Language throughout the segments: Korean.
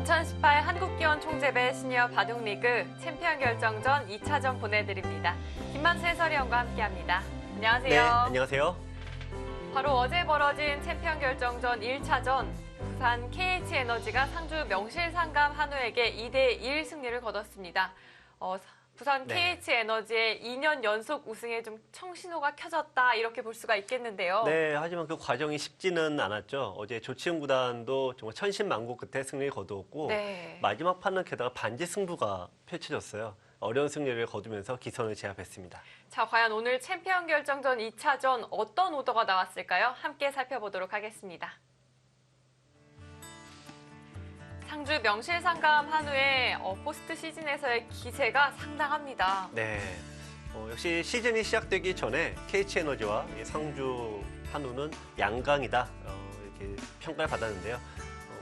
2018 한국기원 총재배 시니어 바둑리그 챔피언 결정전 2차전 보내드립니다. 김만수 해설위원과 함께합니다. 안녕하세요. 네, 안녕하세요. 바로 어제 벌어진 챔피언 결정전 1차전 부산 KH에너지가 상주 명실상감 한우에게 2대1 승리를 거뒀습니다. 부산 KH에너지의 2년 연속 우승에 좀 청신호가 켜졌다 이렇게 볼 수가 있겠는데요. 네, 하지만 그 과정이 쉽지는 않았죠. 어제 조치훈 구단도 정말 천신만고 끝에 승리를 거두었고 마지막 판은 게다가 반지 승부가 펼쳐졌어요. 어려운 승리를 거두면서 기선을 제압했습니다. 자, 과연 오늘 챔피언 결정전 2차전 어떤 오더가 나왔을까요? 함께 살펴보도록 하겠습니다. 상주 명실상감 한우의 포스트 시즌에서의 기세가 상당합니다. 네, 역시 시즌이 시작되기 전에 KH에너지와 상주 한우는 양강이다 이렇게 평가를 받았는데요.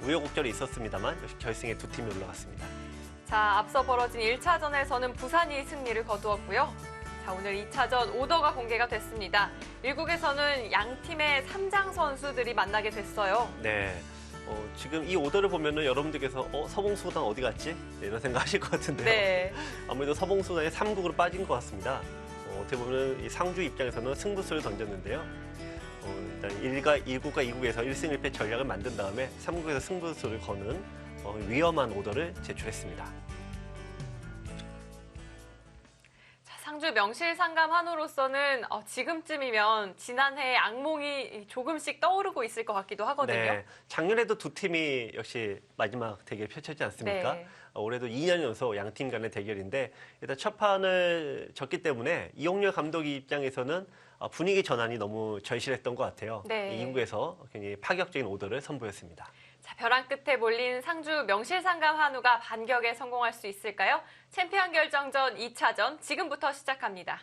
우여곡절이 있었습니다만 역시 결승에 두 팀이 올라갔습니다. 자, 앞서 벌어진 1차전에서는 부산이 승리를 거두었고요. 자, 오늘 2차전 오더가 공개가 됐습니다. 1국에서는 양 팀의 3장 선수들이 만나게 됐어요. 네. 지금 이 오더를 보면은 여러분들께서 서봉수 구단 어디 갔지? 네, 이런 생각하실 것 같은데요. 네. 아무래도 서봉수 구단이 3국으로 빠진 것 같습니다. 어떻게 보면 이 상주 입장에서는 승부수를 던졌는데요. 일단 1국과 2국에서 1승 1패 전략을 만든 다음에 3국에서 승부수를 거는 위험한 오더를 제출했습니다. 상주 명실상감 한우로서는 지금쯤이면 지난해의 악몽이 조금씩 떠오르고 있을 것 같기도 하거든요. 네, 작년에도 두 팀이 역시 마지막 대결 펼쳤지 않습니까? 네. 올해도 2년 연속 양 팀 간의 대결인데 일단 첫 판을 졌기 때문에 이용렬 감독 입장에서는 분위기 전환이 너무 절실했던 것 같아요. 네. 2국에서 굉장히 파격적인 오더를 선보였습니다. 자, 벼랑 끝에 몰린 상주 명실상감 한우가 반격에 성공할 수 있을까요? 챔피언 결정전 2차전 지금부터 시작합니다.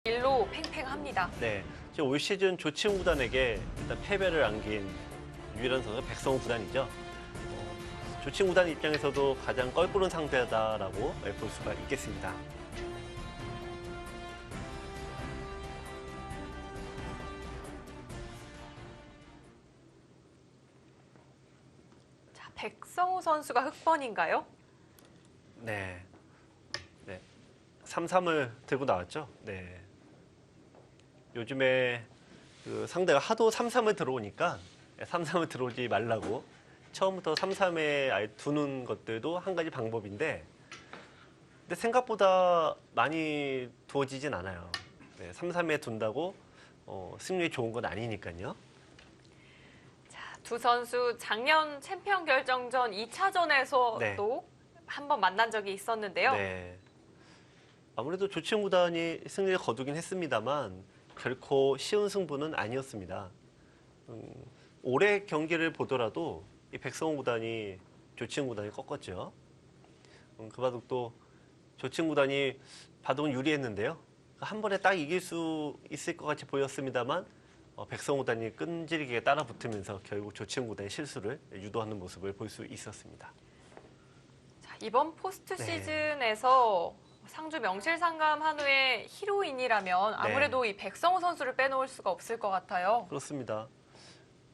일로 팽팽합니다. 네, 지금 올 시즌 조치훈 구단에게 일단 패배를 안긴 유일한 선수가 백성호 구단이죠. 조치훈 구단 입장에서도 가장 껄끄러운 상대다라고 볼 수가 있겠습니다. 자, 백성호 선수가 흑번인가요? 네, 3-3을 들고 나왔죠. 네. 요즘에 그 상대가 하도 3-3을 들어오니까 3-3을 들어오지 말라고 처음부터 3-3에 아예 두는 것들도 한 가지 방법인데 근데 생각보다 많이 두어지진 않아요. 네, 3-3에 둔다고 승률이 좋은 건 아니니까요. 자, 두 선수 작년 챔피언 결정전 2차전에서도 한번 만난 적이 있었는데요. 네. 아무래도 조치훈 구단이 승리를 거두긴 했습니다만 결코 쉬운 승부는 아니었습니다. 올해 경기를 보더라도 이 백성호 구단이 조치훈 구단이 꺾었죠. 그 바둑도 조치훈 구단이 바둑은 유리했는데요. 한 번에 딱 이길 수 있을 것 같이 보였습니다만 백성호 구단이 끈질기게 따라붙으면서 결국 조치훈 구단의 실수를 유도하는 모습을 볼 수 있었습니다. 자, 이번 포스트 시즌에서 상주 명실상감 한우의 히로인이라면 아무래도 이 백성호 선수를 빼놓을 수가 없을 것 같아요. 그렇습니다.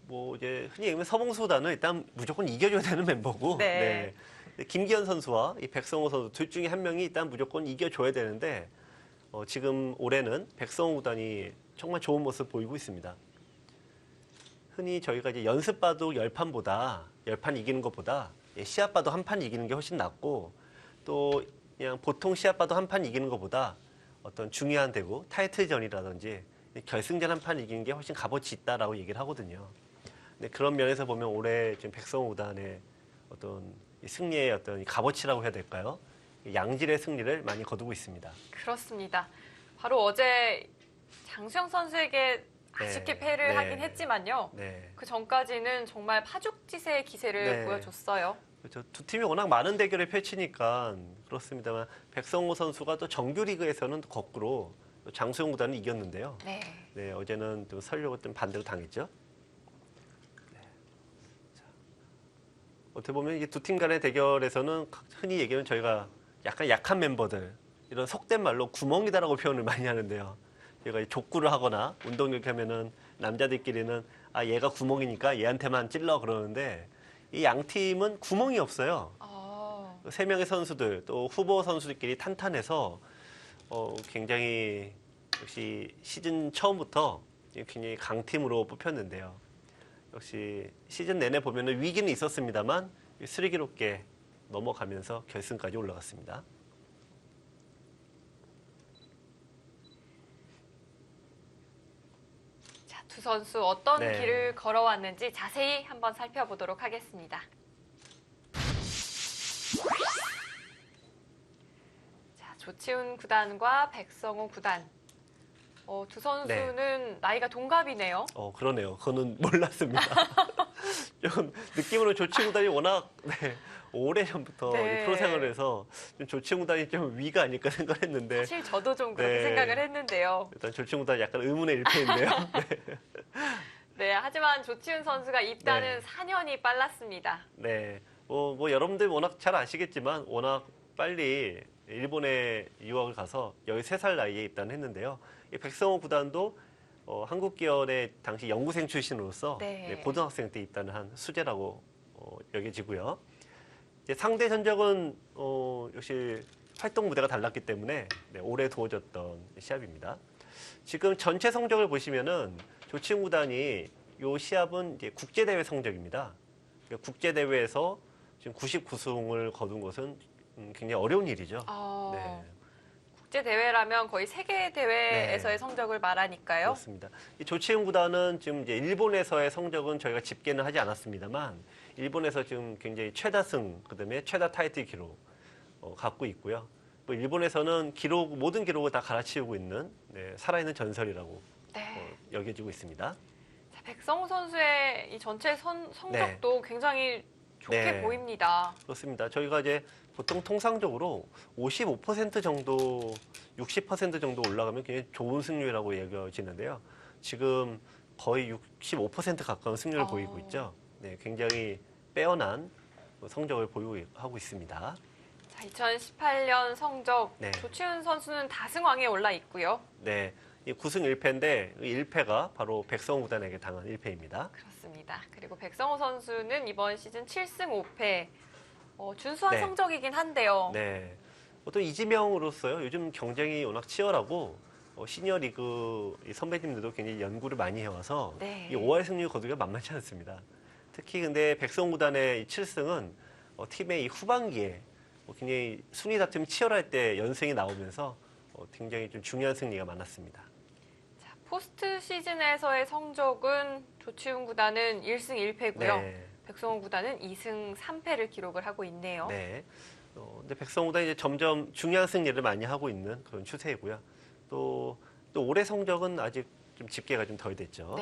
뭐 이제 흔히 얘기하면 서봉수보다는 일단 무조건 이겨줘야 되는 멤버고, 네. 근데 김기현 선수와 이 백성호 선수 둘 중에 한 명이 일단 무조건 이겨줘야 되는데 지금 올해는 백성호 구단이 정말 좋은 모습 보이고 있습니다. 흔히 저희가 이제 연습 봐도 열 판 이기는 것보다 시합 봐도 한 판 이기는 게 훨씬 낫고 또 그냥 보통 시합 봐도 한 판 이기는 것보다 어떤 중요한 대구 타이틀전이라든지 결승전 한 판 이기는 게 훨씬 값어치 있다라고 얘기를 하거든요. 근데 그런 면에서 보면 올해 지금 백성호 구단의 어떤 이 승리의 어떤 이 값어치라고 해야 될까요? 양질의 승리를 많이 거두고 있습니다. 그렇습니다. 바로 어제 장수영 선수에게 아쉽게 패를 하긴 했지만요. 그 전까지는 정말 파죽지세의 기세를 보여줬어요. 그렇죠. 두 팀이 워낙 많은 대결을 펼치니까 그렇습니다만 백성호 선수가 또 정규리그에서는 또 거꾸로 또 장수영 구단을 이겼는데요. 네, 어제는 또 설령을 좀 반대로 당했죠. 어떻게 보면 이게 두 팀 간의 대결에서는 흔히 얘기하면 저희가 약간 약한 멤버들 이런 속된 말로 구멍이다라고 표현을 많이 하는데요. 저희가 족구를 하거나 운동 이렇게 하면은 남자들끼리는 아 얘가 구멍이니까 얘한테만 찔러 그러는데 이 양 팀은 구멍이 없어요. 세 명의 선수들 또 후보 선수들끼리 탄탄해서 굉장히 역시 시즌 처음부터 굉장히 강팀으로 뽑혔는데요. 역시 시즌 내내 보면은 위기는 있었습니다만 슬기롭게 넘어가면서 결승까지 올라갔습니다. 자, 두 선수 어떤 길을 걸어왔는지 자세히 한번 살펴보도록 하겠습니다. 자, 조치훈 구단과 백성호 구단. 두 선수는 나이가 동갑이네요. 그러네요. 그거는 몰랐습니다. 좀 느낌으로 조치훈 구단이 워낙 오래전부터 프로 생활을 해서 좀 조치훈 구단이 좀 위가 아닐까 생각했는데 사실 저도 좀 그렇게 생각을 했는데요. 일단 조치훈 구단이 약간 의문의 일패인데요. 하지만 조치훈 선수가 입단은 4년이 빨랐습니다. 뭐 여러분들 워낙 잘 아시겠지만 워낙 빨리 일본에 유학을 가서 13살 나이에 입단했는데요. 이 백성호 구단도 한국 기업의 당시 연구생 출신으로서 고등학생 때 입단을 한 수재라고 여겨지고요. 이제 상대 전적은 역시 활동 무대가 달랐기 때문에 오래 두어졌던 시합입니다. 지금 전체 성적을 보시면은 조치훈 구단이 이 시합은 이제 국제대회 성적입니다. 국제대회에서 지금 99승을 거둔 것은 굉장히 어려운 일이죠. 국제대회라면 거의 세계 대회에서의 성적을 말하니까요. 그렇습니다. 이 조치훈 구단은 지금 이제 일본에서의 성적은 저희가 집계는 하지 않았습니다만 일본에서 지금 굉장히 최다승 그다음에 최다 타이틀 기록 갖고 있고요. 또 일본에서는 모든 기록을 다 갈아치우고 있는 살아있는 전설이라고 여겨지고 있습니다. 자, 백성호 선수의 이 전체 성적도 굉장히 좋게 보입니다. 그렇습니다. 저희가 이제 보통 통상적으로 55% 정도, 60% 정도 올라가면 굉장히 좋은 승률이라고 여겨지는데요. 지금 거의 65% 가까운 승률을 보이고 있죠. 굉장히 빼어난 성적을 보유하고 있습니다. 자, 2018년 성적 조치훈 선수는 다승왕에 올라 있고요. 이 9승 1패인데 1패가 바로 백성호 구단에게 당한 1패입니다. 그렇습니다. 그리고 백성호 선수는 이번 시즌 7승 5패. 준수한 성적이긴 한데요. 또 이지명으로서요. 요즘 경쟁이 워낙 치열하고 시니어리그 선배님들도 굉장히 연구를 많이 해와서 이 5할 승률 거두기가 만만치 않습니다. 특히 근데 백성호 구단의 이 7승은 팀의 이 후반기에 굉장히 순위 다툼이 치열할 때 연승이 나오면서 굉장히 좀 중요한 승리가 많았습니다. 자, 포스트 시즌에서의 성적은 조치훈 구단은 1승 1패고요. 백성호 구단은 2승 3패를 기록을 하고 있네요. 근데 백성호 구단이 이제 점점 중요한 승리를 많이 하고 있는 그런 추세이고요. 또 올해 성적은 아직 좀 집계가 좀 덜 됐죠.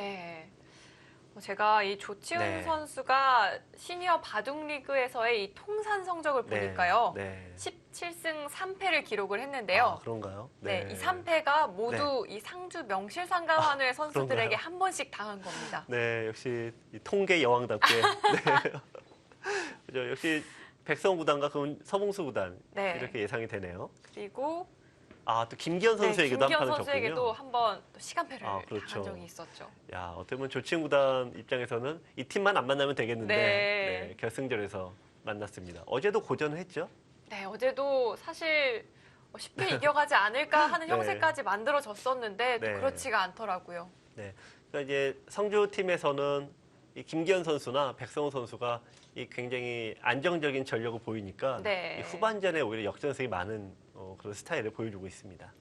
제가 이 조치훈 선수가 시니어 바둑리그에서의 이 통산 성적을 보니까요. 17승 3패를 기록을 했는데요. 그런가요? 이 3패가 모두 이 상주 명실상감 한우의 선수들에게 한 번씩 당한 겁니다. 역시 이 통계 여왕답게. 그죠? 역시 백성호 구단과 그럼 서봉수 구단 네. 이렇게 예상이 되네요. 그리고 또 김기현 선수에게도 김기현 한 판을 선수에게도 줬군요. 한번 시간표를 그렇죠. 한 적이 있었죠. 야, 어떻게 보면 조치훈 구단 입장에서는 이 팀만 안 만나면 되겠는데 네. 결승전에서 만났습니다. 어제도 고전을 했죠. 네, 어제도 사실 쉽게 이겨가지 않을까 하는 네. 형세까지 만들어졌었는데 또 네. 그렇지가 않더라고요. 네. 그러니까 이제 성주 팀에서는 이 김기현 선수나 백성호 선수가 이 굉장히 안정적인 전력을 보이니까 네. 이 후반전에 오히려 역전승이 많은 그런 스타일을 보여주고 있습니다.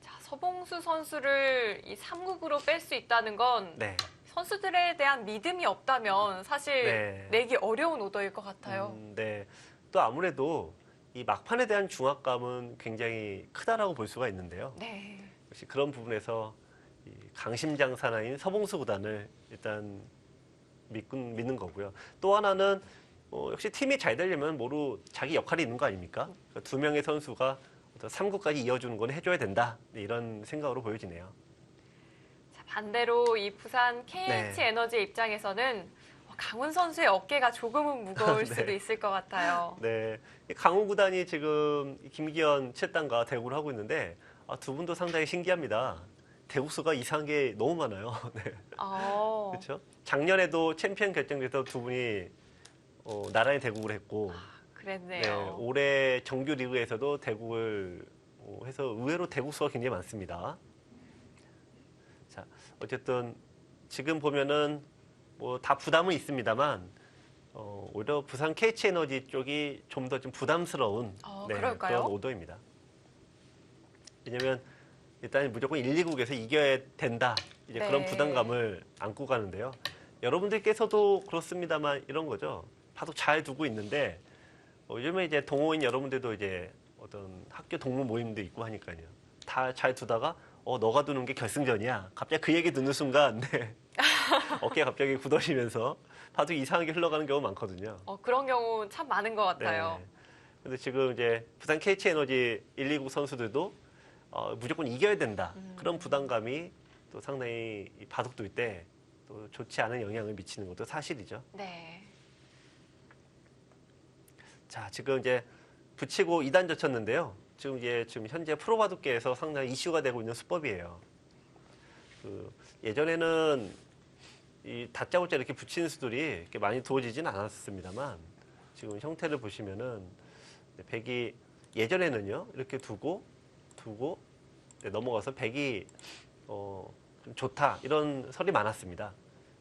자, 서봉수 선수를 이 3국으로 뺄 수 있다는 건 네. 선수들에 대한 믿음이 없다면 사실 네. 내기 어려운 오더일 것 같아요. 네. 또 아무래도 이 막판에 대한 중압감은 굉장히 크다라고 볼 수가 있는데요. 네. 역시 그런 부분에서 이 강심장사나인 서봉수 구단을 일단 믿는 거고요. 또 하나는 역시 팀이 잘 되려면 모두 자기 역할이 있는 거 아닙니까? 그러니까 두 명의 선수가 3구까지 이어주는 건 해줘야 된다. 이런 생각으로 보여지네요. 자, 반대로 이 부산 KH 네. 에너지 입장에서는 강훈 선수의 어깨가 조금은 무거울 네. 수도 있을 것 같아요. 네, 강호 구단이 지금 김기현 7단과 대구를 하고 있는데 두 분도 상당히 신기합니다. 대국수가 이상한 게 너무 많아요. 네. 그렇죠? 작년에도 챔피언 결정돼서 두 분이 나란히 대국을 했고, 그랬네요. 네, 올해 정규 리그에서도 대국을 해서 의외로 대국수가 굉장히 많습니다. 자, 어쨌든 지금 보면은 뭐 다 부담은 있습니다만 오히려 부산 KH 에너지 쪽이 좀 더 좀 부담스러운 그럴까요? 그런 오더입니다. 왜냐하면 일단 무조건 1, 2국에서 이겨야 된다. 이제 네. 그런 부담감을 안고 가는데요. 여러분들께서도 그렇습니다만 이런 거죠. 바둑 잘 두고 있는데 요즘에 이제 동호인 여러분들도 이제 어떤 학교 동문 모임도 있고 하니까요. 다 잘 두다가 너가 두는 게 결승전이야. 갑자기 그 얘기 듣는 순간 어깨가 갑자기 굳어지면서 바둑이 이상하게 흘러가는 경우 많거든요. 그런 경우 참 많은 것 같아요. 네. 근데 지금 이제 부산 KH 에너지 1, 2국 선수들도 무조건 이겨야 된다. 그런 부담감이 또 상당히 이 바둑 둘 때 또 좋지 않은 영향을 미치는 것도 사실이죠. 네. 자, 지금 이제 붙이고 2단 젖혔는데요. 지금 현재 프로 바둑계에서 상당히 이슈가 되고 있는 수법이에요. 예전에는 이 다짜고짜 이렇게 붙이는 수들이 이렇게 많이 두어지진 않았습니다만 지금 형태를 보시면은 백이 예전에는요 이렇게 두고 넘어가서 백이 좀 좋다 이런 설이 많았습니다.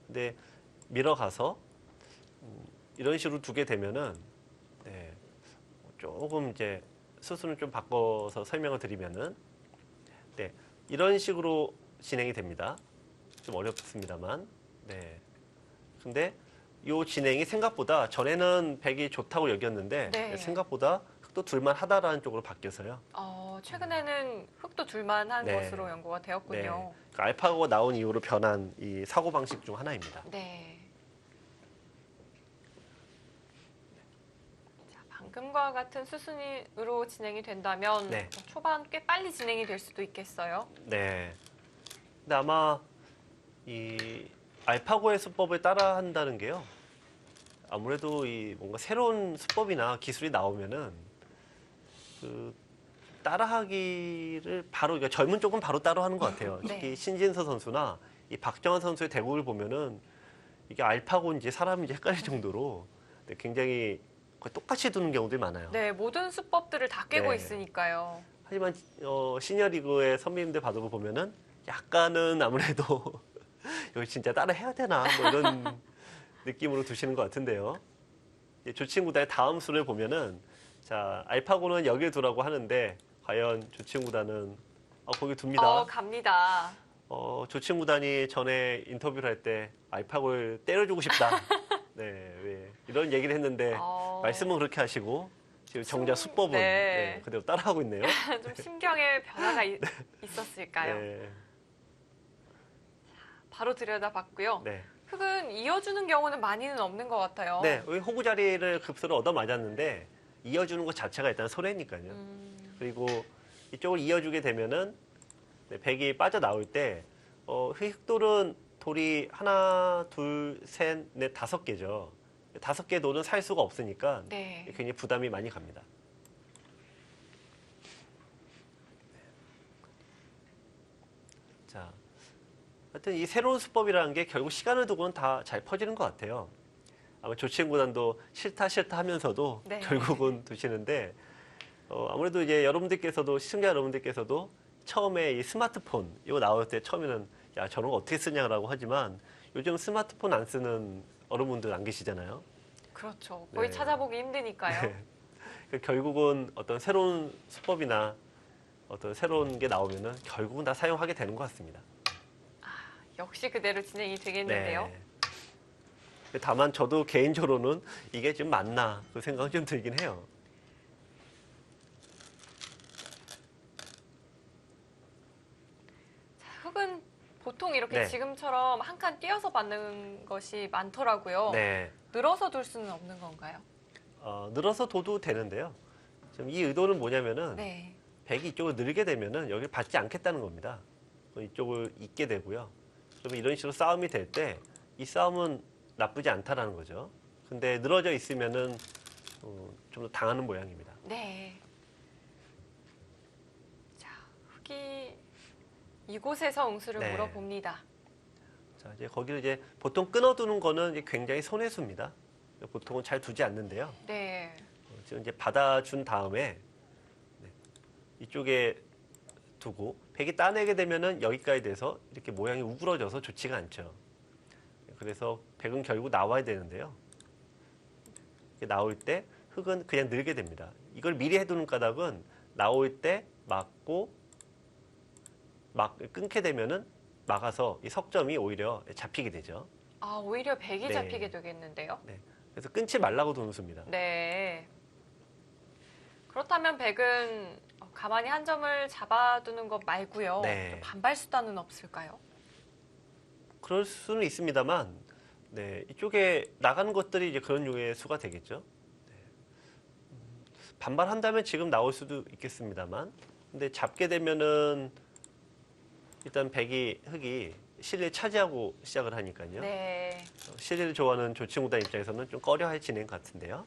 근데 밀어가서 이런 식으로 두게 되면은 조금 이제 수순을 좀 바꿔서 설명을 드리면은 이런 식으로 진행이 됩니다. 좀 어렵습니다만 근데 이 진행이 생각보다 전에는 백이 좋다고 여겼는데 네. 생각보다 흑도 둘만 하다라는 쪽으로 바뀌어서요. 최근에는 흑도 둘만한 네. 것으로 연구가 되었군요. 그러니까 알파고가 나온 이후로 변한 이 사고 방식 중 하나입니다. 네. 자, 방금과 같은 수순으로 진행이 된다면 네. 초반 꽤 빨리 진행이 될 수도 있겠어요. 네. 근데 아마 이 알파고의 수법을 따라한다는 게요. 아무래도 이 뭔가 새로운 수법이나 기술이 나오면은 그 따라하기를 바로 그러니까 젊은 쪽은 바로 따라하는 것 같아요. 네. 특히 신진서 선수나 이 박정환 선수의 대국을 보면은 이게 알파고인지 사람인지 헷갈릴 정도로 굉장히 거의 똑같이 두는 경우들이 많아요. 네, 모든 수법들을 다 깨고 네. 있으니까요. 하지만 시니어리그의 선배님들 바둑을 보면은 약간은 아무래도 여기 진짜 따라 해야 되나 뭐 이런 느낌으로 두시는 것 같은데요. 조친구단의 다음 수를 보면은 자 알파고는 여기에 두라고 하는데 과연 조친구단은 거기 둡니다. 갑니다. 조친구단이 전에 인터뷰를 할 때 알파고를 때려주고 싶다. 네, 왜 이런 얘기를 했는데 말씀은 그렇게 하시고 지금 정작 수법은 네. 그대로 따라하고 있네요. 좀 심경의 변화가 있었을까요? 네, 바로 들여다봤고요. 네. 흑은 이어주는 경우는 많이는 없는 것 같아요. 네, 여기 호구 자리를 급수로 얻어 맞았는데 이어주는 것 자체가 일단 손해니까요. 그리고 이쪽을 이어주게 되면은 백이 빠져나올 때 흑돌은 돌이 하나, 둘, 셋, 넷, 5개죠. 5개 돌은 살 수가 없으니까 네. 굉장히 부담이 많이 갑니다. 자, 하여튼 이 새로운 수법이라는 게 결국 시간을 두고는 다 잘 퍼지는 것 같아요. 아마 조치행 구단도 싫다 하면서도 네. 결국은 두시는데 아무래도 이제 여러분들께서도 시청자 여러분들께서도 처음에 이 스마트폰 이거 나올 때 처음에는 야 저런 거 어떻게 쓰냐라고 하지만 요즘 스마트폰 안 쓰는 어른분들 안 계시잖아요. 그렇죠. 거의 네. 찾아보기 힘드니까요. 그러니까 결국은 어떤 새로운 수법이나 어떤 새로운 게 나오면은 결국은 다 사용하게 되는 것 같습니다. 역시 그대로 진행이 되겠는데요. 네. 다만 저도 개인적으로는 이게 좀 맞나 그 생각은 좀 들긴 해요. 흙은 보통 이렇게 네. 지금처럼 한 칸 띄어서 받는 것이 많더라고요. 네. 늘어서 둘 수는 없는 건가요? 늘어서 둬도 되는데요. 지금 이 의도는 뭐냐면은 네. 백이 이쪽을 늘게 되면은 여기를 받지 않겠다는 겁니다. 이쪽을 잇게 되고요. 그러면 이런 식으로 싸움이 될 때 이 싸움은 나쁘지 않다라는 거죠. 근데 늘어져 있으면은 좀 더 당하는 모양입니다. 네. 자, 흙이 이곳에서 응수를 네. 물어봅니다. 자, 이제 거기를 이제 보통 끊어두는 거는 이제 굉장히 손해수입니다. 보통은 잘 두지 않는데요. 네. 지금 이제 받아준 다음에 이쪽에 두고 백이 따내게 되면은 여기까지 돼서 이렇게 모양이 우그러져서 좋지가 않죠. 그래서 백은 결국 나와야 되는데요. 이렇게 나올 때 흙은 그냥 늘게 됩니다. 이걸 미리 해두는 까닭은 나올 때 막고 끊게 되면은 막아서 이 석점이 오히려 잡히게 되죠. 아, 오히려 백이 네. 잡히게 되겠는데요? 네. 그래서 끊지 말라고 두는 수입니다. 네. 그렇다면 백은 가만히 한 점을 잡아두는 것 말고요. 네. 좀 반발 수단은 없을까요? 그럴 수는 있습니다만, 네, 이쪽에 나가는 것들이 이제 그런 류의 수가 되겠죠. 네. 반발한다면 지금 나올 수도 있겠습니다만, 근데 잡게 되면은 일단 흙이 실리를 차지하고 시작을 하니까요. 네. 실리를 좋아하는 조치구단 입장에서는 좀 꺼려할 진행 같은데요.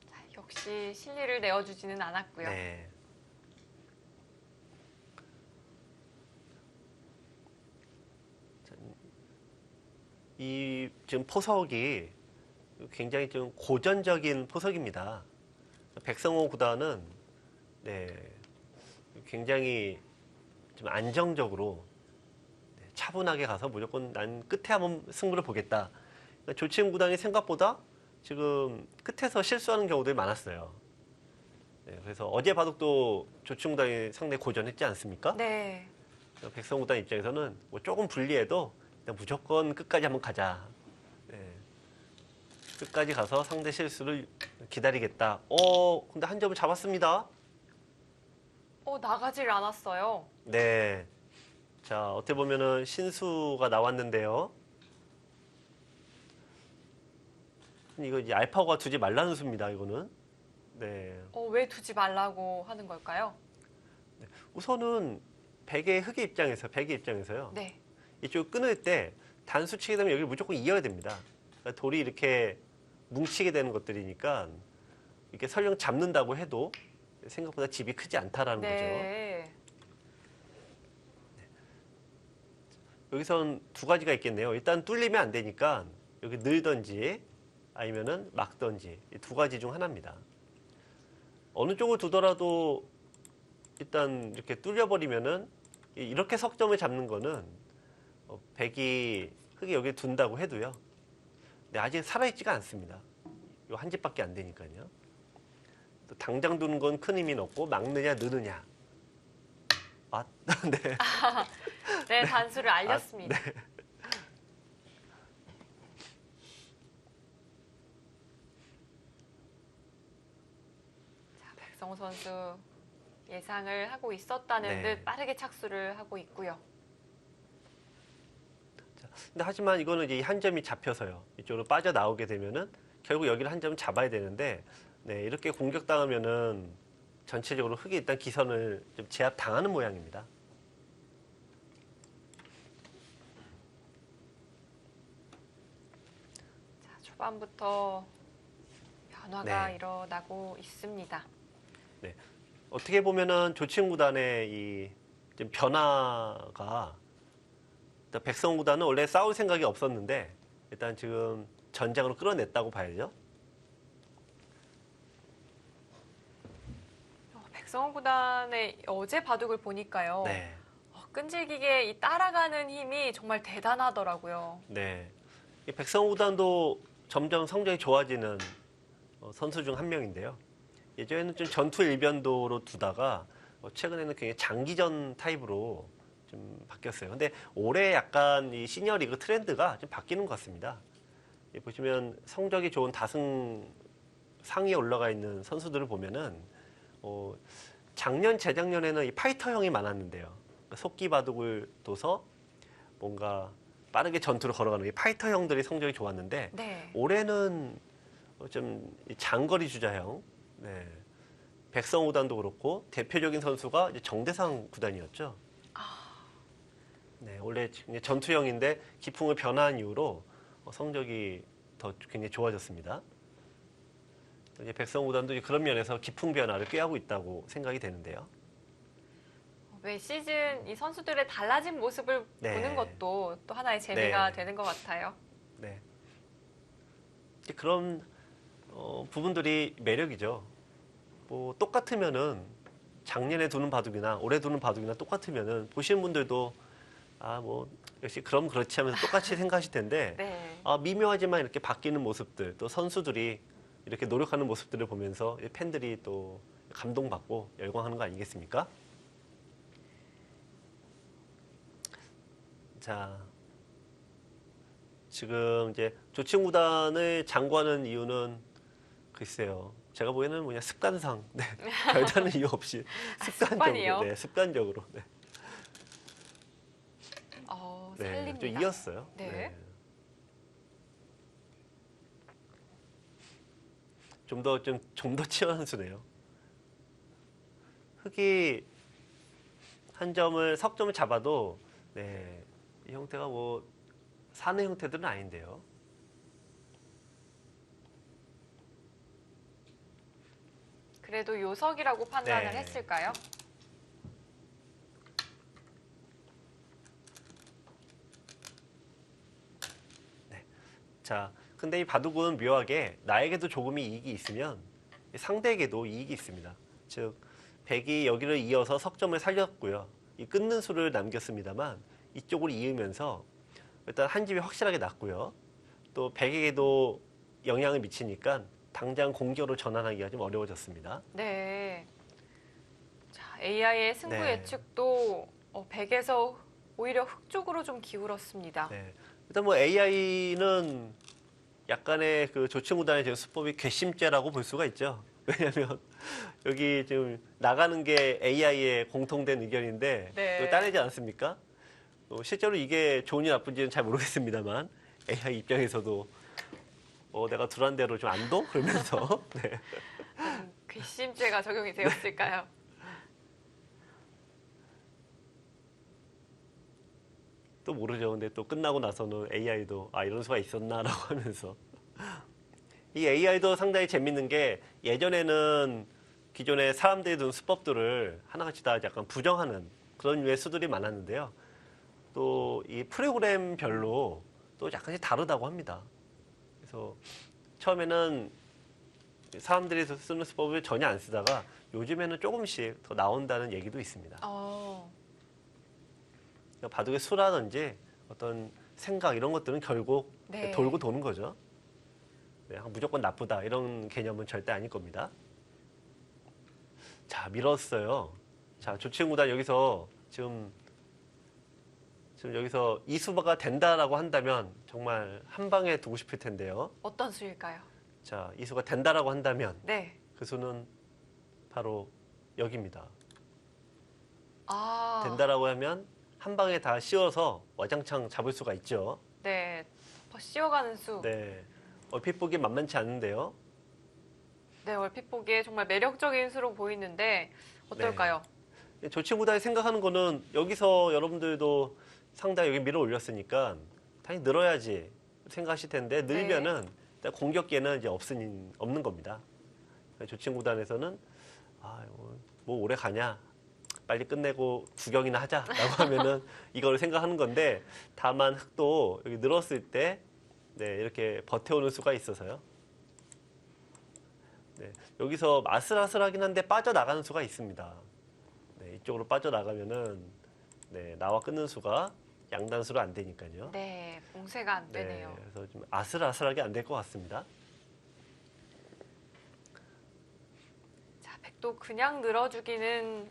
자, 역시 실리를 내어주지는 않았고요. 네. 이 지금 포석이 굉장히 좀 고전적인 포석입니다. 백성호 구단은 네, 굉장히 좀 안정적으로 차분하게 가서 무조건 난 끝에 한번 승부를 보겠다. 그러니까 조치임 구단이 생각보다 지금 끝에서 실수하는 경우들이 많았어요. 네, 그래서 어제 바둑도 조치임 구단이 상당히 고전했지 않습니까? 네. 백성호 구단 입장에서는 뭐 조금 불리해도 일단 무조건 끝까지 한번 가자. 네. 끝까지 가서 상대 실수를 기다리겠다. 근데 한 점을 잡았습니다. 나가질 않았어요. 네. 자, 어떻게 보면은 신수가 나왔는데요. 이거 이제 알파고가 두지 말라는 수입니다, 이거는. 네. 왜 두지 말라고 하는 걸까요? 우선은 흙의 입장에서요. 네. 이쪽 끊을 때 단수 치게 되면 여기를 무조건 이어야 됩니다. 그러니까 돌이 이렇게 뭉치게 되는 것들이니까 이렇게 설령 잡는다고 해도 생각보다 집이 크지 않다라는 거죠. 네. 여기선 두 가지가 있겠네요. 일단 뚫리면 안 되니까 여기 늘던지 아니면은 막던지 이 두 가지 중 하나입니다. 어느 쪽을 두더라도 일단 이렇게 뚫려버리면은 이렇게 석점을 잡는 거는 흙이 여기 둔다고 해도요. 근데 아직 살아있지가 않습니다. 요 한 집밖에 안 되니까요. 또 당장 두는 건 큰 의미는 없고 막느냐 느느냐. 네. 네, 단수를 알렸습니다. 네. 자, 백성호 선수 예상을 하고 있었다는 네. 듯 빠르게 착수를 하고 있고요. 근데 하지만 이거는 이제 한 점이 잡혀서요. 이쪽으로 빠져나오게 되면은 결국 여기를 한 점 잡아야 되는데, 네, 이렇게 공격당하면은 전체적으로 흙이 일단 기선을 좀 제압당하는 모양입니다. 초반부터 변화가 네. 일어나고 있습니다. 네. 어떻게 보면은 조치훈 구단의 좀 변화가 일단 백성호 구단은 원래 싸울 생각이 없었는데 일단 지금 전장으로 끌어냈다고 봐야죠. 백성호 구단의 어제 바둑을 보니까요. 네. 끈질기게 이 따라가는 힘이 정말 대단하더라고요. 네. 이 백성호 구단도 점점 성적이 좋아지는 선수 중 한 명인데요. 예전에는 좀 전투 일변도로 두다가 최근에는 굉장히 장기전 타입으로 좀 바뀌었어요. 근데 올해 약간 이 시니어 리그 트렌드가 좀 바뀌는 것 같습니다. 보시면 성적이 좋은 다승 상위에 올라가 있는 선수들을 보면은 작년, 재작년에는 이 파이터형이 많았는데요. 그러니까 속기 바둑을 둬서 뭔가 빠르게 전투를 걸어가는 이 파이터형들이 성적이 좋았는데 네. 올해는 좀 장거리 주자형, 네. 백성호 구단도 그렇고 대표적인 선수가 이제 정대상 구단이었죠. 네, 원래 전투형인데 기풍을 변화한 이후로 성적이 더 굉장히 좋아졌습니다. 이제 백성호 구단도 그런 면에서 기풍 변화를 꾀하고 있다고 생각이 되는데요. 매 시즌 이 선수들의 달라진 모습을 네. 보는 것도 또 하나의 재미가 네. 되는 것 같아요. 네. 이제 그런 부분들이 매력이죠. 뭐 똑같으면은 작년에 두는 바둑이나 올해 두는 바둑이나 똑같으면은 보시는 분들도 뭐 역시 그럼 그렇지 하면서 똑같이 생각하실 텐데 네. 미묘하지만 이렇게 바뀌는 모습들 또 선수들이 이렇게 노력하는 모습들을 보면서 팬들이 또 감동받고 열광하는 거 아니겠습니까? 자, 지금 이제 조치훈 구단을 장구하는 이유는 글쎄요. 제가 보기에는 뭐냐 습관상, 네, 별다른 이유 없이 습관이요? 습관적으로, 네, 습관적으로, 네, 네, 살립니다. 좀 이었어요. 네. 좀 더 치열한 수네요. 흑이 한 점을 석점을 잡아도 네, 이 형태가 뭐 사는 형태들은 아닌데요. 그래도 요석이라고 판단을 네. 했을까요? 자, 근데 이 바둑은 묘하게 나에게도 조금의 이익이 있으면 상대에게도 이익이 있습니다. 즉, 백이 여기를 이어서 석점을 살렸고요. 이 끊는 수를 남겼습니다만 이쪽으로 이으면서 일단 한 집이 확실하게 났고요. 또 백에게도 영향을 미치니까 당장 공격으로 전환하기가 좀 어려워졌습니다. 네. 자, AI의 승부 네. 예측도 100에서 오히려 흑 쪽으로 좀 기울었습니다. 네. 일단 뭐 AI는 약간의 그 조치훈 구단의 지금 수법이 괘씸죄라고 볼 수가 있죠. 왜냐하면 여기 지금 나가는 게 AI의 공통된 의견인데 네. 또 따르지 않습니까? 실제로 이게 좋은지 나쁜지는 잘 모르겠습니다만 AI 입장에서도 내가 두란 대로 좀 안 둬? 그러면서 네. 괘씸죄가 적용이 되었을까요? 또 모르죠. 근데 또 끝나고 나서는 AI도 이런 수가 있었나라고 하면서 이 AI도 상당히 재밌는 게 예전에는 기존에 사람들이 둔 수법들을 하나같이 다 약간 부정하는 그런 류의 수들이 많았는데요. 또 이 프로그램별로 또 약간씩 다르다고 합니다. 그래서 처음에는 사람들이 쓰는 수법을 전혀 안 쓰다가 요즘에는 조금씩 더 나온다는 얘기도 있습니다. 그러니까 바둑의 수라든지 어떤 생각 이런 것들은 결국 네. 돌고 도는 거죠. 네, 무조건 나쁘다 이런 개념은 절대 아닐 겁니다. 자, 밀었어요. 자, 조치훈 구단 여기서 지금 여기서 이 수가 된다라고 한다면 정말 한 방에 두고 싶을 텐데요. 어떤 수일까요? 자, 이 수가 된다라고 한다면 네. 그 수는 바로 여기입니다. 아, 된다라고 하면 한 방에 다 씌워서 와장창 잡을 수가 있죠. 네. 더 씌워가는 수. 네, 얼핏 보기 만만치 않은데요. 네, 얼핏 보기에 정말 매력적인 수로 보이는데 어떨까요? 조치훈 구단이 생각하는 거는 여기서 여러분들도 상당히 여기 밀어 올렸으니까 당연히 늘어야지 생각하실 텐데 늘면은 공격기에는 이제 없는 겁니다. 조칭 구단에서는 뭐 오래 가냐, 빨리 끝내고 구경이나 하자라고 하면은 이걸 생각하는 건데, 다만 흙도 여기 늘었을 때 이렇게 버텨오는 수가 있어서요. 여기서 아슬아슬하긴 한데 빠져나가는 수가 있습니다. 이쪽으로 빠져나가면은 나와 끊는 수가 양단수로 안 되니까요. 네, 봉쇄가 안 되네요. 그래서 좀 아슬아슬하게 안 될 것 같습니다. 자, 백도 그냥 늘어주기는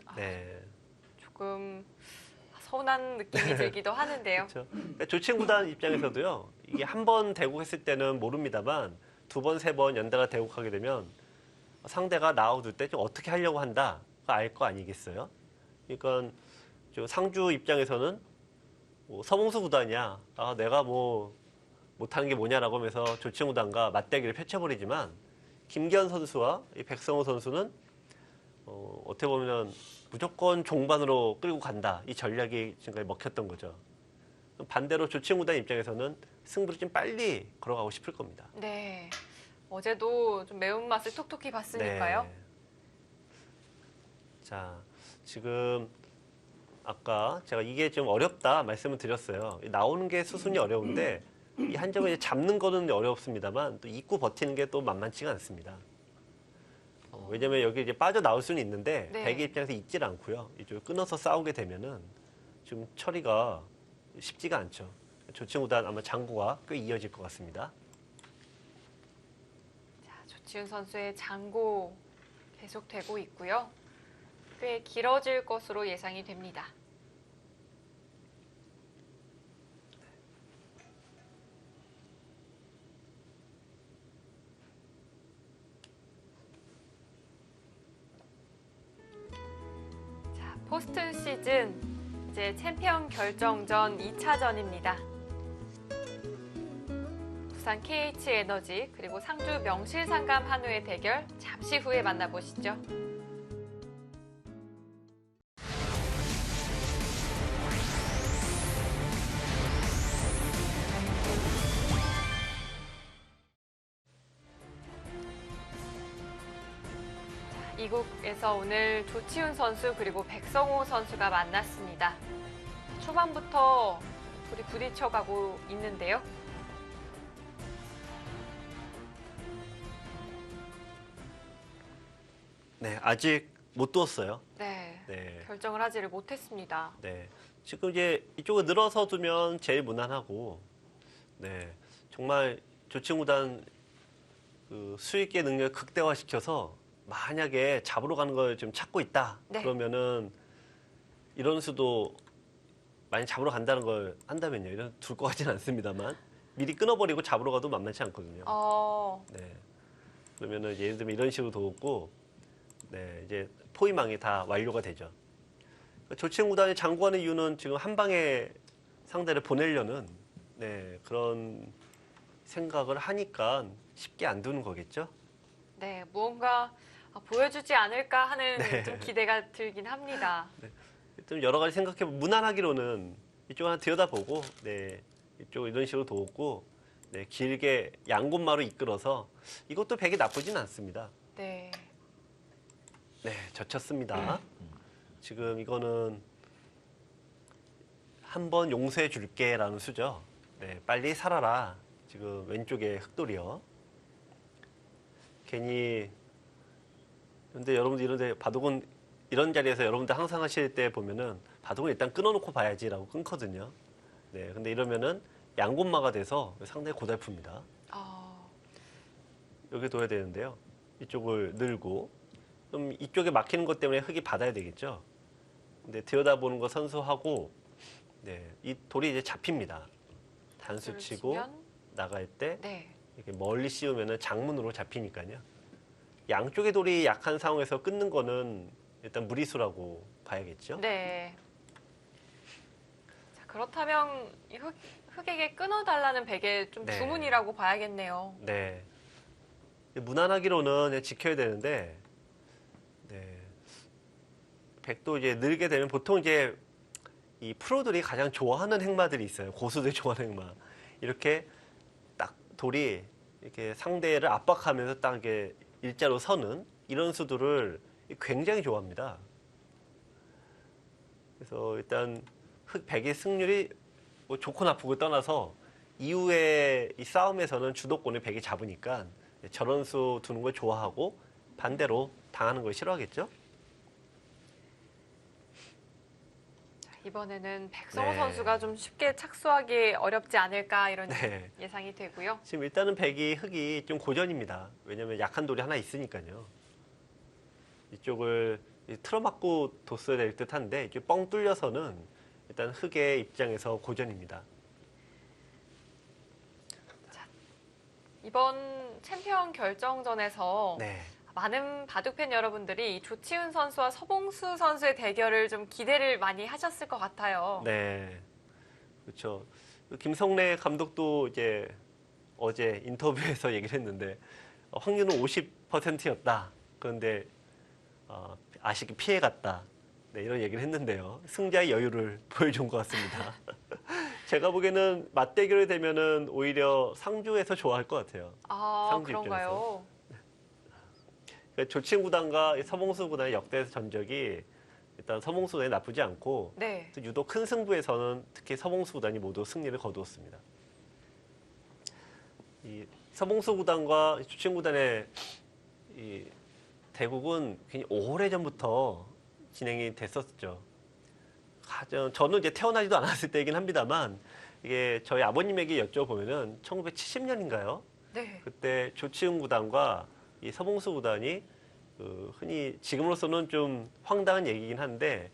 조금 서운한 느낌이 들기도 하는데요. 그렇죠. 그러니까 조칭 구단 입장에서도요, 이게 한 번 대국했을 때는 모릅니다만 두 번, 세 번 연달아 대국하게 되면 상대가 나와둘 때 좀 어떻게 하려고 한다 알 거 아니겠어요? 그러니까 상주 입장에서는 뭐 서봉수 구단이야, 내가 뭐 못하는 게 뭐냐라고 하면서 조칭 구단과 맞대결을 펼쳐버리지만, 김기현 선수와 이 백성호 선수는 어떻게 보면 무조건 종반으로 끌고 간다, 이 전략이 지금까지 먹혔던 거죠. 반대로 조칭 구단 입장에서는 승부를 좀 빨리 걸어가고 싶을 겁니다. 네, 어제도 좀 매운맛을 톡톡히 봤으니까요. 자, 지금 아까 제가 이게 좀 어렵다 말씀을 드렸어요. 나오는 게 수순이 어려운데 이 한 점을 잡는 거는 어렵습니다만 또 입구 버티는 게 또 만만치가 않습니다. 왜냐면 여기 이제 빠져나올 수는 있는데 백의 입장에서 있질 않고요. 이쪽을 끊어서 싸우게 되면은 좀 처리가 쉽지가 않죠. 조칭 구단 아마 장고가 꽤 이어질 것 같습니다. 자, 조치훈 선수의 장고 계속되고 있고요. 꽤 길어질 것으로 예상이 됩니다. 자, 포스트 시즌 이제 챔피언 결정전 2차전입니다. 부산 KH에너지 그리고 상주 명실상감 한우의 대결 잠시 후에 만나보시죠. 이국에서 오늘 조치훈 선수 그리고 백성호 선수가 만났습니다. 초반부터 둘이 부딪혀가고 있는데요. 네, 아직 못 두었어요. 네, 결정을 하지를 못했습니다. 네, 지금 이제 이쪽을 늘어서 두면 제일 무난하고, 정말 조칭 구단 그 수익의 능력을 극대화시켜서 만약에 잡으러 가는 걸 좀 찾고 있다. 그러면은 이런 수도 만약 잡으러 간다는 걸 한다면요. 이런 둘 것 같지는 않습니다만 미리 끊어버리고 잡으러 가도 만만치 않거든요. 그러면은 예를 들면 이런 식으로 도우고, 이제 포위망이 다 완료가 되죠. 조칭 구단이 장구하는 이유는 지금 한 방에 상대를 보내려는 그런 생각을 하니까 쉽게 안 두는 거겠죠. 네, 무언가 보여주지 않을까 하는 좀 기대가 들긴 합니다. 좀 여러 가지 생각해보면 무난하기로는 이쪽 하나 들여다보고, 이쪽 이런 식으로 도우고, 길게 양곳마로 이끌어서 이것도 백이 나쁘진 않습니다. 네, 젖혔습니다. 지금 이거는 한번 용서해 줄게라는 수죠. 빨리 살아라. 지금 왼쪽에 흑돌이요. 괜히 근데 여러분들 이런데 바둑은 이런 자리에서 여러분들 항상 하실 때 보면은 바둑은 일단 끊어놓고 봐야지라고 끊거든요. 근데 이러면은 양곳마가 돼서 상당히 고달픕니다. 여기 둬야 되는데요. 이쪽을 늘고 그럼 이쪽에 막히는 것 때문에 흙이 받아야 되겠죠. 근데 들여다보는 거 선수하고, 이 돌이 이제 잡힙니다. 단수 치고 나갈 때 이렇게 멀리 씌우면은 장문으로 잡히니까요. 양쪽의 돌이 약한 상황에서 끊는 거는 일단 무리수라고 봐야겠죠. 자, 그렇다면 이 흑에게 끊어달라는 백의 좀 주문이라고 봐야겠네요. 무난하기로는 지켜야 되는데, 백도 이제 늘게 되면 보통 이제 이 프로들이 가장 좋아하는 행마들이 있어요. 고수들이 좋아하는 행마. 이렇게 딱 돌이 이렇게 상대를 압박하면서 딱 이게 일자로 서는 이런 수들을 굉장히 좋아합니다. 그래서 일단 흑 백의 승률이 뭐 좋고 나쁘고 떠나서 이후에 이 싸움에서는 주도권을 백이 잡으니까 저런 수 두는 걸 좋아하고 반대로 당하는 걸 싫어하겠죠. 이번에는 백성호 네. 선수가 좀 쉽게 착수하기 어렵지 않을까 이런 네. 예상이 되고요. 지금 일단은 백이 흑이 좀 고전입니다. 왜냐하면 약한 돌이 하나 있으니까요. 이쪽을 틀어막고 뒀어야 될 듯한데 이렇게 뻥 뚫려서는 일단 흑의 입장에서 고전입니다. 이번 챔피언 결정전에서 네. 많은 바둑팬 여러분들이 조치훈 선수와 서봉수 선수의 대결을 좀 기대를 많이 하셨을 것 같아요. 네. 그렇죠. 김성래 감독도 이제 어제 인터뷰에서 얘기를 했는데 확률은 50%였다. 그런데 아쉽게 피해갔다. 네, 이런 얘기를 했는데요. 승자의 여유를 보여준 것 같습니다. 제가 보기에는 맞대결이 되면은 오히려 상주에서 좋아할 것 같아요. 아, 상주 그런가요? 그러니까 조치훈 구단과 서봉수 구단의 역대 전적이 일단 서봉수 구단이 나쁘지 않고 네. 또 유독 큰 승부에서는 특히 서봉수 구단이 모두 승리를 거두었습니다. 이 서봉수 구단과 조치훈 구단의 이 대국은 굉장히 오래전부터 진행이 됐었죠. 저는 이제 태어나지도 않았을 때이긴 합니다만 이게 저희 아버님에게 여쭤보면은 1970년인가요? 네. 그때 조치훈 구단과 이 서봉수 구단이 흔히 지금으로서는 좀 황당한 얘기긴 한데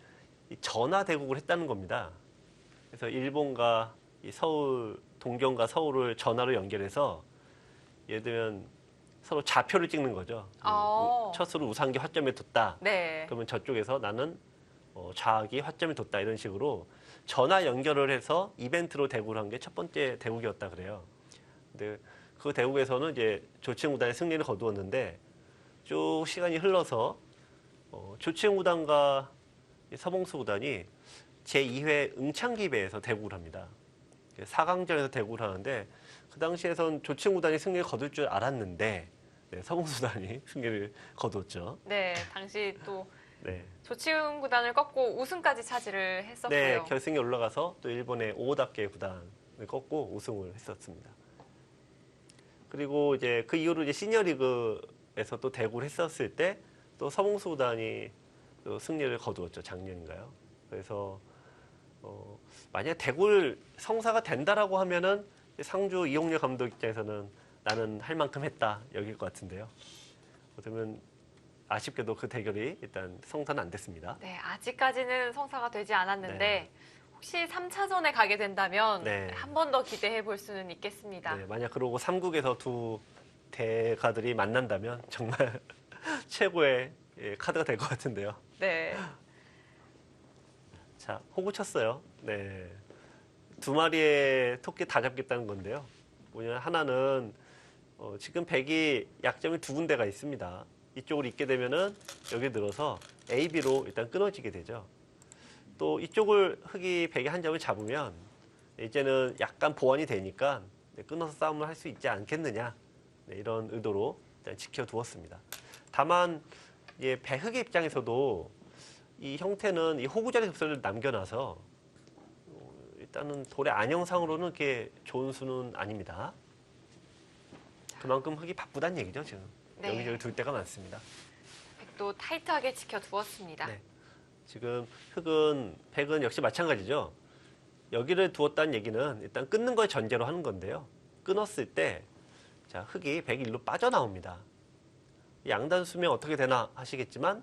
이 전화 대국을 했다는 겁니다. 그래서 일본과 이 서울, 동경과 서울을 전화로 연결해서 예를 들면 서로 좌표를 찍는 거죠. 첫수를 우상기 화점에 뒀다. 네. 그러면 저쪽에서 나는 좌악이 화점에 뒀다 이런 식으로 전화 연결을 해서 이벤트로 대구를 한 게 첫 번째 대국이었다 그래요. 근데 그 대국에서는 이제 조치훈 구단의 승리를 거두었는데 쭉 시간이 흘러서 조치훈 구단과 서봉수 구단이 제2회 응창기배에서 대국을 합니다. 4강전에서 대국을 하는데 그 당시에선 조치훈 구단이 승리를 거둘 줄 알았는데 네, 서봉수 구단이 승리를 거두었죠. 네. 당시 또 네. 조치훈 구단을 꺾고 우승까지 차지를 했었고요. 네, 결승에 올라가서 또 일본의 오다케 구단을 꺾고 우승을 했었습니다. 그리고 이제 그 이후로 이제 시니어리그에서 또 대구를 했었을 때 또 서봉수 구단이 또 승리를 거두었죠. 작년인가요? 그래서 만약 대구를 성사가 된다라고 하면은 상주 이용렬 감독 입장에서는 나는 할 만큼 했다 여길 것 같은데요. 그러면 아쉽게도 그 대결이 일단 성사는 안 됐습니다. 네, 아직까지는 성사가 되지 않았는데 네. 혹시 3차전에 가게 된다면 네. 한 번 더 기대해 볼 수는 있겠습니다. 네, 만약 그러고 3국에서 두 대가들이 만난다면 정말 최고의 카드가 될 것 같은데요. 네. 자, 호구 쳤어요. 네. 두 마리의 토끼 다 잡겠다는 건데요. 뭐냐, 하나는 지금 백이 약점이 두 군데가 있습니다. 이쪽으로 있게 되면은 여기 들어서 A, B로 일단 끊어지게 되죠. 또 이쪽을 흑이 백이 한 점을 잡으면 이제는 약간 보완이 되니까 끊어서 싸움을 할 수 있지 않겠느냐 이런 의도로 일단 지켜두었습니다. 다만 백흑의 입장에서도 이 형태는 이 호구자리 급선을 남겨놔서 일단은 돌의 안형상으로는 그렇게 좋은 수는 아닙니다. 그만큼 흑이 바쁘다는 얘기죠 지금. 네. 여기저기 둘 데가 많습니다. 백도 타이트하게 지켜두었습니다. 네. 지금 백은 역시 마찬가지죠. 여기를 두었다는 얘기는 일단 끊는 걸 전제로 하는 건데요. 끊었을 때 자, 흑이 백이 일로 빠져나옵니다. 양단 수명 어떻게 되나 하시겠지만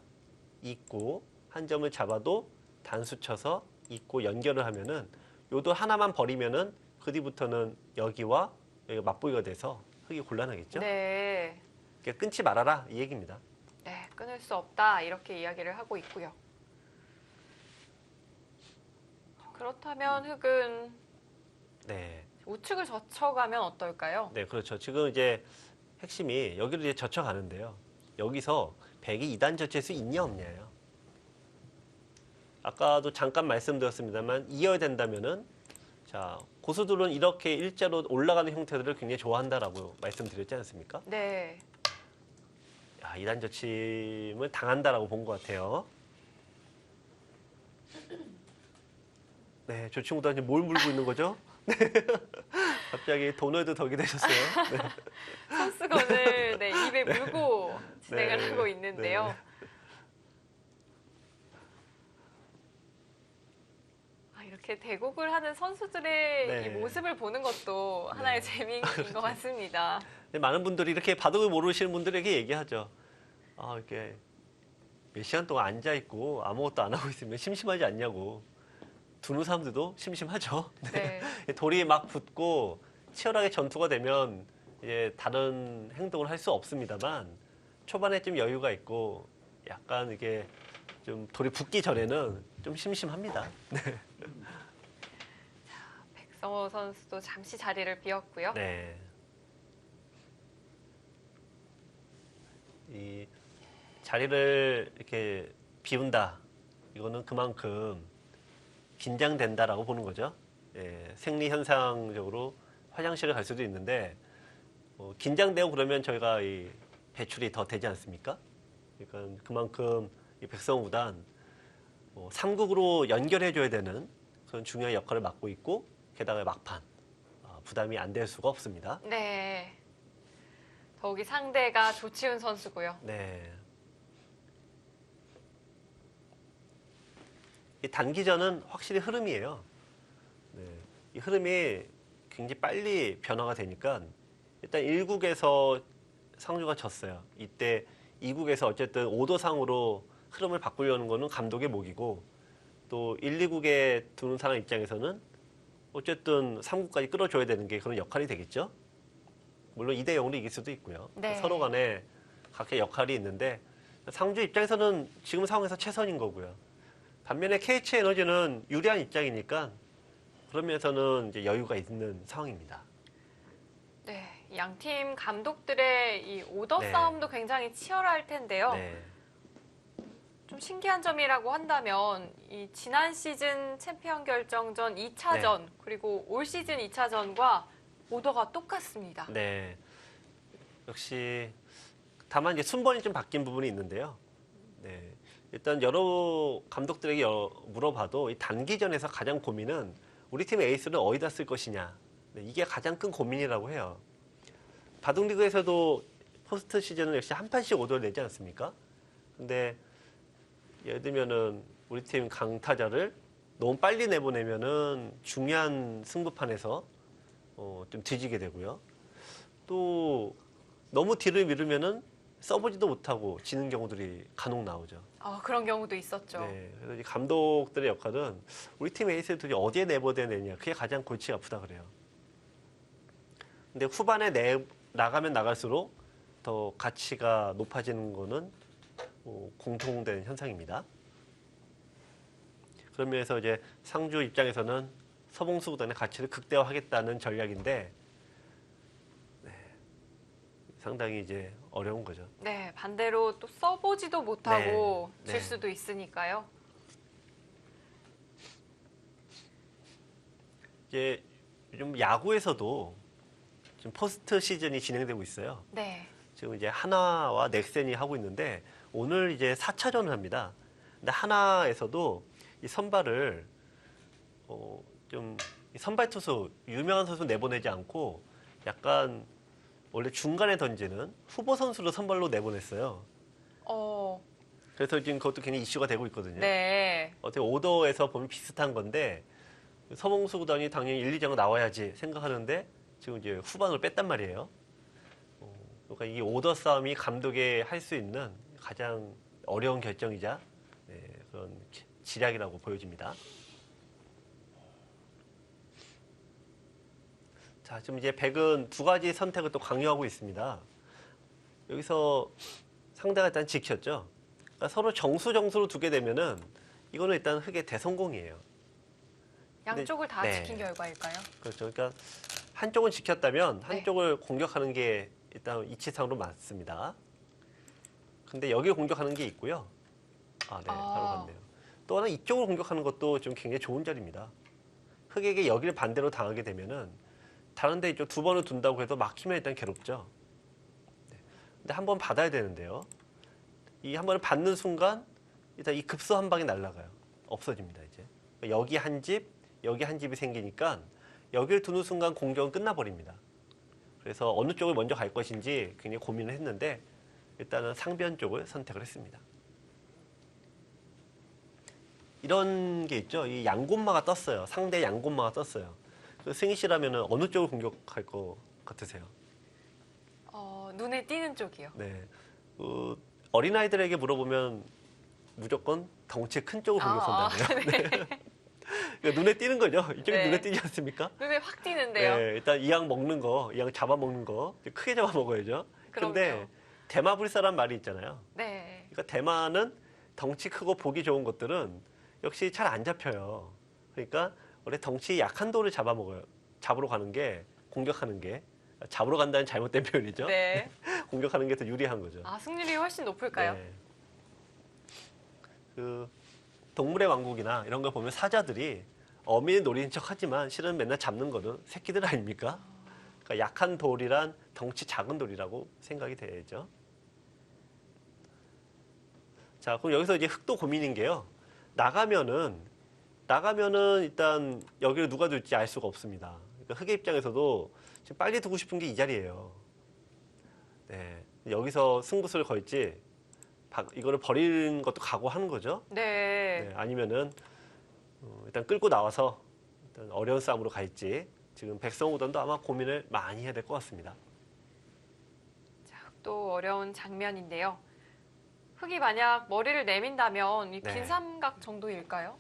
잇고 한 점을 잡아도 단수 쳐서 잇고 연결을 하면은 요도 하나만 버리면은 그 뒤부터는 여기와 여기가 맞보기가 돼서 흑이 곤란하겠죠. 네. 그러니까 끊지 말아라 이 얘기입니다. 네, 끊을 수 없다 이렇게 이야기를 하고 있고요. 그렇다면 흑은 네. 우측을 젖혀가면 어떨까요? 네, 그렇죠. 지금 이제 핵심이 여기로 이제 젖혀가는데요. 여기서 백이 2단 젖힐 수 있냐 없냐예요. 아까도 잠깐 말씀드렸습니다만 이어야 된다면은 자, 고수들은 이렇게 일자로 올라가는 형태들을 굉장히 좋아한다라고 말씀드렸지 않습니까? 네. 야, 2단 저침을 당한다라고 본 것 같아요. 네, 조충구단이 뭘 물고 있는 거죠? 네. 갑자기 도널드 덕이 되셨어요. 네. 손수건을 네, 입에 물고 진행을 네. 하고 있는데요. 네. 이렇게 대국을 하는 선수들의 네. 이 모습을 보는 것도 하나의 재미인 것 같습니다. 근데 많은 분들이 이렇게 바둑을 모르시는 분들에게 얘기하죠. 아, 이렇게 몇 시간 동안 앉아 있고 아무것도 안 하고 있으면 심심하지 않냐고. 두는 사람들도 심심하죠. 네. 돌이 막 붙고 치열하게 전투가 되면 이제 다른 행동을 할 수 없습니다만 초반에 좀 여유가 있고 약간 이게 좀 돌이 붙기 전에는 좀 심심합니다. 네. 백성호 선수도 잠시 자리를 비웠고요. 네. 이 자리를 이렇게 비운다. 이거는 그만큼 긴장된다라고 보는 거죠. 예, 생리 현상적으로 화장실을 갈 수도 있는데 긴장되고 그러면 저희가 이 배출이 더 되지 않습니까? 그러니까 그만큼 이 백성호 구단 3국으로 연결해줘야 되는 그런 중요한 역할을 맡고 있고 게다가 막판 부담이 안 될 수가 없습니다. 네. 더욱이 상대가 조치훈 선수고요. 네. 이 단기전은 확실히 흐름이에요. 네. 이 흐름이 굉장히 빨리 변화가 되니까 일단 1국에서 상주가 졌어요. 이때 2국에서 어쨌든 오도상으로 흐름을 바꾸려는 거는 감독의 몫이고 또 1, 2국에 두는 사람 입장에서는 어쨌든 3국까지 끌어줘야 되는 게 그런 역할이 되겠죠. 물론 2대 0으로 이길 수도 있고요. 네. 서로 간에 각각의 역할이 있는데 상주 입장에서는 지금 상황에서 최선인 거고요. 반면에 KH 에너지는 유리한 입장이니까 그런 면에서는 이제 여유가 있는 상황입니다. 네. 양팀 감독들의 이 오더 네. 싸움도 굉장히 치열할 텐데요. 네. 좀 신기한 점이라고 한다면 이 지난 시즌 챔피언 결정전 2차전 그리고 올 시즌 2차전과 오더가 똑같습니다. 네. 역시 다만 이제 순번이 좀 바뀐 부분이 있는데요. 네. 일단 여러 감독들에게 물어봐도 이 단기전에서 가장 고민은 우리 팀의 에이스를 어디다 쓸 것이냐. 네, 이게 가장 큰 고민이라고 해요. 바둑리그에서도 포스트 시즌은 역시 한 판씩 오더를 내지 않습니까? 근데 예를 들면은 우리 팀 강타자를 너무 빨리 내보내면은 중요한 승부판에서 좀 뒤지게 되고요. 또 너무 뒤를 미루면은 써보지도 못하고 지는 경우들이 간혹 나오죠. 그런 경우도 있었죠. 네, 그래서 이 감독들의 역할은 우리 팀 에이스들이 어디에 내보내느냐 그게 가장 골치가 아프다 그래요. 근데 후반에 나가면 나갈수록 더 가치가 높아지는 거는 공통된 현상입니다. 그런 면에서 이제 상주 입장에서는 서봉수 구단의 가치를 극대화하겠다는 전략인데 상당히 이제 어려운 거죠. 네, 반대로 또 써보지도 못하고 네, 질 네. 수도 있으니까요. 이제 요즘 야구에서도 지금 포스트 시즌이 진행되고 있어요. 네. 지금 이제 하나와 넥센이 하고 있는데 오늘 이제 4차전을 합니다. 근데 하나에서도 이 선발을 좀 선발 투수 유명한 선수 내보내지 않고 약간 원래 중간에 던지는 후보 선수를 선발로 내보냈어요. 그래서 지금 그것도 굉장히 이슈가 되고 있거든요. 네. 어떻게 오더에서 보면 비슷한 건데 서봉수 구단이 당연히 1, 2장 나와야지 생각하는데 지금 이제 후반으로 뺐단 말이에요. 그러니까 이 오더 싸움이 감독이 할 수 있는 가장 어려운 결정이자 그런 지략이라고 보여집니다. 자, 지금 이제 백은 두 가지 선택을 또 강요하고 있습니다. 여기서 상대가 일단 지켰죠. 그러니까 서로 정수로 두게 되면은 이거는 일단 흑의 대성공이에요. 양쪽을 다 네. 지킨 결과일까요? 그렇죠. 그러니까 한쪽은 지켰다면 네. 한쪽을 공격하는 게 일단 이치상으로 맞습니다. 근데 여기 공격하는 게 있고요. 네, 바로 갔네요. 또 하나 이쪽을 공격하는 것도 좀 굉장히 좋은 자리입니다. 흑에게 여기를 반대로 당하게 되면은 다른데 이쪽 두 번을 둔다고 해도 막히면 일단 괴롭죠. 네. 근데 한 번 받아야 되는데요. 이 한 번을 받는 순간 일단 이 급소 한 방이 날아가요. 없어집니다 이제. 여기 한 집, 여기 한 집이 생기니까 여기를 두는 순간 공격은 끝나버립니다. 그래서 어느 쪽을 먼저 갈 것인지 굉장히 고민을 했는데 일단은 상변 쪽을 선택을 했습니다. 이런 게 있죠. 이 양곤마가 떴어요. 상대 양곤마가 떴어요. 그 승희 씨라면 어느 쪽을 공격할 것 같으세요? 눈에 띄는 쪽이요. 네. 어린아이들에게 물어보면 무조건 덩치 큰 쪽을 공격한다네요. 네. 그러니까 눈에 띄는 거죠. 이쪽이 네. 눈에 띄지 않습니까? 눈에 확 띄는데요. 네, 일단 이양 먹는 거, 이양 잡아먹는 거 크게 잡아먹어야죠. 근데 그럼요. 대마불사란 말이 있잖아요. 네. 그러니까 대마는 덩치 크고 보기 좋은 것들은 역시 잘 안 잡혀요. 그러니까 원래 덩치 약한 돌을 잡아먹어요. 잡으러 가는 게, 공격하는 게. 잡으러 간다는 잘못된 표현이죠. 네. 공격하는 게 더 유리한 거죠. 승률이 훨씬 높을까요? 네. 그 동물의 왕국이나 이런 걸 보면 사자들이 어미를 노리는 척 하지만 실은 맨날 잡는 거는 새끼들 아닙니까? 그러니까 약한 돌이란 덩치 작은 돌이라고 생각이 되죠. 자, 그럼 여기서 이제 흑도 고민인 게요. 나가면은 일단 여기를 누가 둘지 알 수가 없습니다. 그러니까 흑의 입장에서도 지금 빨리 두고 싶은 게 이 자리예요. 네, 여기서 승부수를 걸지 이거를 버리는 것도 각오하는 거죠. 네. 네, 아니면은 일단 끌고 나와서 일단 어려운 싸움으로 갈지 지금 백성우단도 아마 고민을 많이 해야 될 것 같습니다. 자, 또 어려운 장면인데요. 흑이 만약 머리를 내민다면 이 네. 빈 삼각 정도일까요?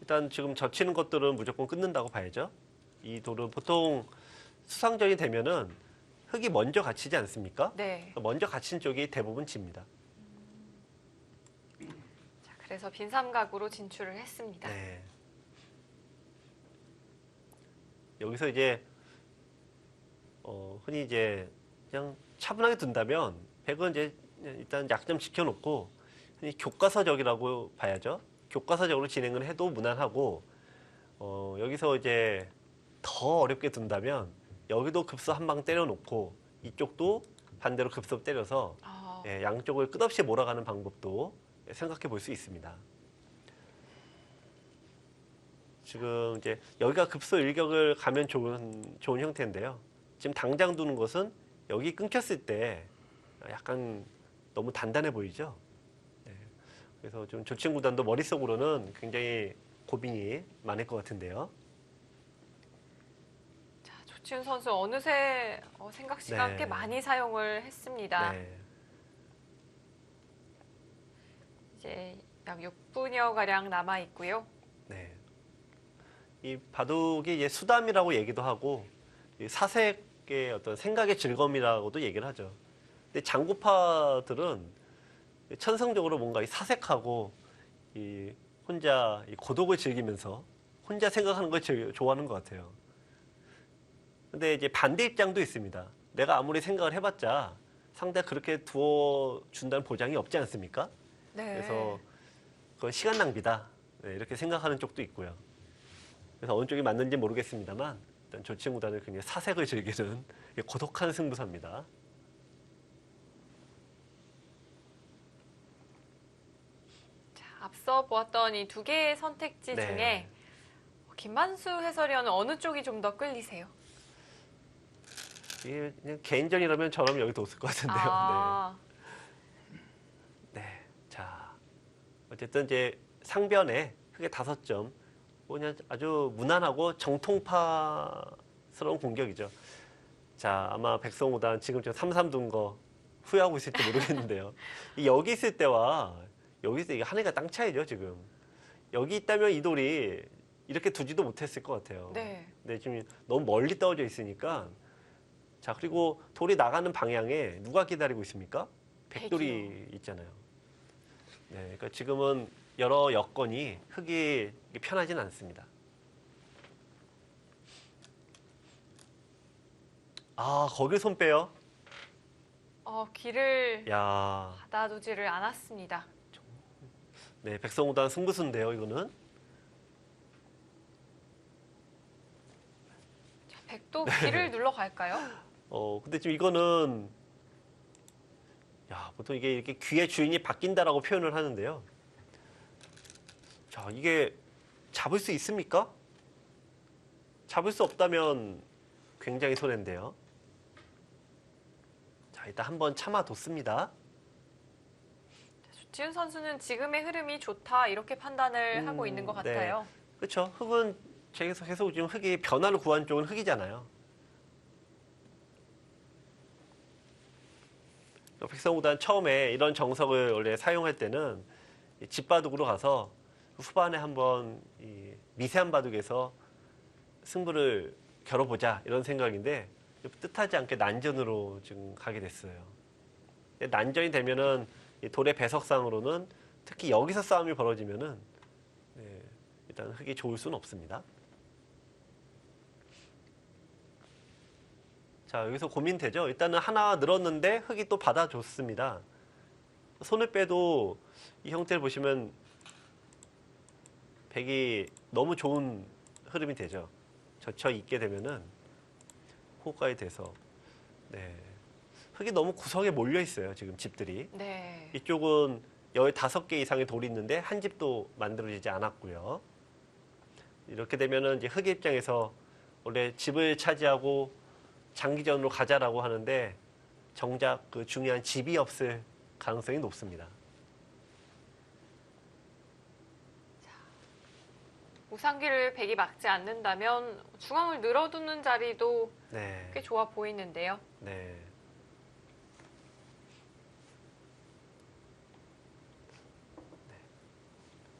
일단 지금 젖히는 것들은 무조건 끊는다고 봐야죠. 이 돌은 보통 수상전이 되면은 흑이 먼저 갇히지 않습니까? 네. 먼저 갇힌 쪽이 대부분 집니다. 자, 그래서 빈 삼각으로 진출을 했습니다. 네. 여기서 이제 흔히 이제 그냥 차분하게 둔다면 백은 이제 일단 약점 지켜놓고 흔히 교과서적이라고 봐야죠. 교과서적으로 진행을 해도 무난하고 여기서 이제 더 어렵게 둔다면 여기도 급소 한 방 때려놓고 이쪽도 반대로 급소 때려서 예, 양쪽을 끝없이 몰아가는 방법도 생각해 볼 수 있습니다. 지금 이제 여기가 급소 일격을 가면 좋은 형태인데요. 지금 당장 두는 것은 여기 끊겼을 때 약간 너무 단단해 보이죠. 네. 그래서 좀 조친구단도 머릿속으로는 굉장히 고민이 많을 것 같은데요. 자, 조치훈 선수 어느새 생각 시간 네. 꽤 많이 사용을 했습니다. 네. 이제 약 6분여 가량 남아 있고요. 네. 이 바둑이 이제 수담이라고 얘기도 하고 이 사색의 어떤 생각의 즐거움이라고도 얘기를 하죠. 근데 장구파들은 천성적으로 뭔가 이 사색하고 이 혼자 이 고독을 즐기면서 혼자 생각하는 걸 좋아하는 것 같아요. 근데 이제 반대 입장도 있습니다. 내가 아무리 생각을 해봤자 상대가 그렇게 두어준다는 보장이 없지 않습니까? 네. 그래서 그건 시간 낭비다. 네, 이렇게 생각하는 쪽도 있고요. 그래서 어느 쪽이 맞는지 모르겠습니다만 일단 조친구단은 굉장히 사색을 즐기는 고독한 승부사입니다. 자, 앞서 보았던 이 두 개의 선택지 네. 중에 김만수 해설위원은 어느 쪽이 좀 더 끌리세요? 이게 그냥 개인전이라면 저라면 여기 뒀을 것 같은데요. 아, 네. 자, 어쨌든 이제 상변에 크게 5점. 그냥 아주 무난하고 정통파스러운 공격이죠. 자, 아마 백성우단 지금쯤 3-3 둔 거 후회하고 있을지 모르겠는데요. 여기 있을 때와 여기 있을 때 이게 하늘과 땅 차이죠, 지금. 여기 있다면 이 돌이 이렇게 두지도 못했을 것 같아요. 네. 근데 지금 너무 멀리 떨어져 있으니까. 자, 그리고 돌이 나가는 방향에 누가 기다리고 있습니까? 백돌이 있잖아요. 네, 그러니까 지금은 여러 여건이 흑이 편하진 않습니다. 아, 거길 손 빼요? 길을 야, 받아두지를 않았습니다. 네, 백성우단 승부수인데요, 이거는. 백도 귀를 눌러갈까요? 근데 지금 이거는 보통 이게 이렇게 귀의 주인이 바뀐다라고 표현을 하는데요. 자, 이게 잡을 수 있습니까? 잡을 수 없다면 굉장히 손해인데요. 자, 일단 한번 참아뒀습니다. 조치훈 선수는 지금의 흐름이 좋다 이렇게 판단을 하고 있는 것 네. 같아요. 그렇죠. 흙은 계속 지금 흙이 변화를 구한 쪽은 흙이잖아요. 백성구단 처음에 이런 정석을 원래 사용할 때는 집바둑으로 가서 후반에 한번 이 미세한 바둑에서 승부를 겨뤄보자 이런 생각인데 뜻하지 않게 난전으로 지금 가게 됐어요. 난전이 되면은 이 돌의 배석상으로는 특히 여기서 싸움이 벌어지면은 일단 흙이 좋을 수는 없습니다. 자, 여기서 고민되죠. 일단은 하나 늘었는데 흙이 또 받아줬습니다. 손을 빼도 이 형태를 보시면 백이 너무 좋은 흐름이 되죠. 젖혀 있게 되면은 호가에 돼서 흙이 너무 구석에 몰려 있어요. 지금 집들이. 네. 이쪽은 15개 이상의 돌이 있는데 한 집도 만들어지지 않았고요. 이렇게 되면은 이제 흙의 입장에서 원래 집을 차지하고 장기전으로 가자라고 하는데 정작 그 중요한 집이 없을 가능성이 높습니다. 우상기를 백이 막지 않는다면 중앙을 늘어두는 자리도 네. 꽤 좋아 보이는데요. 네.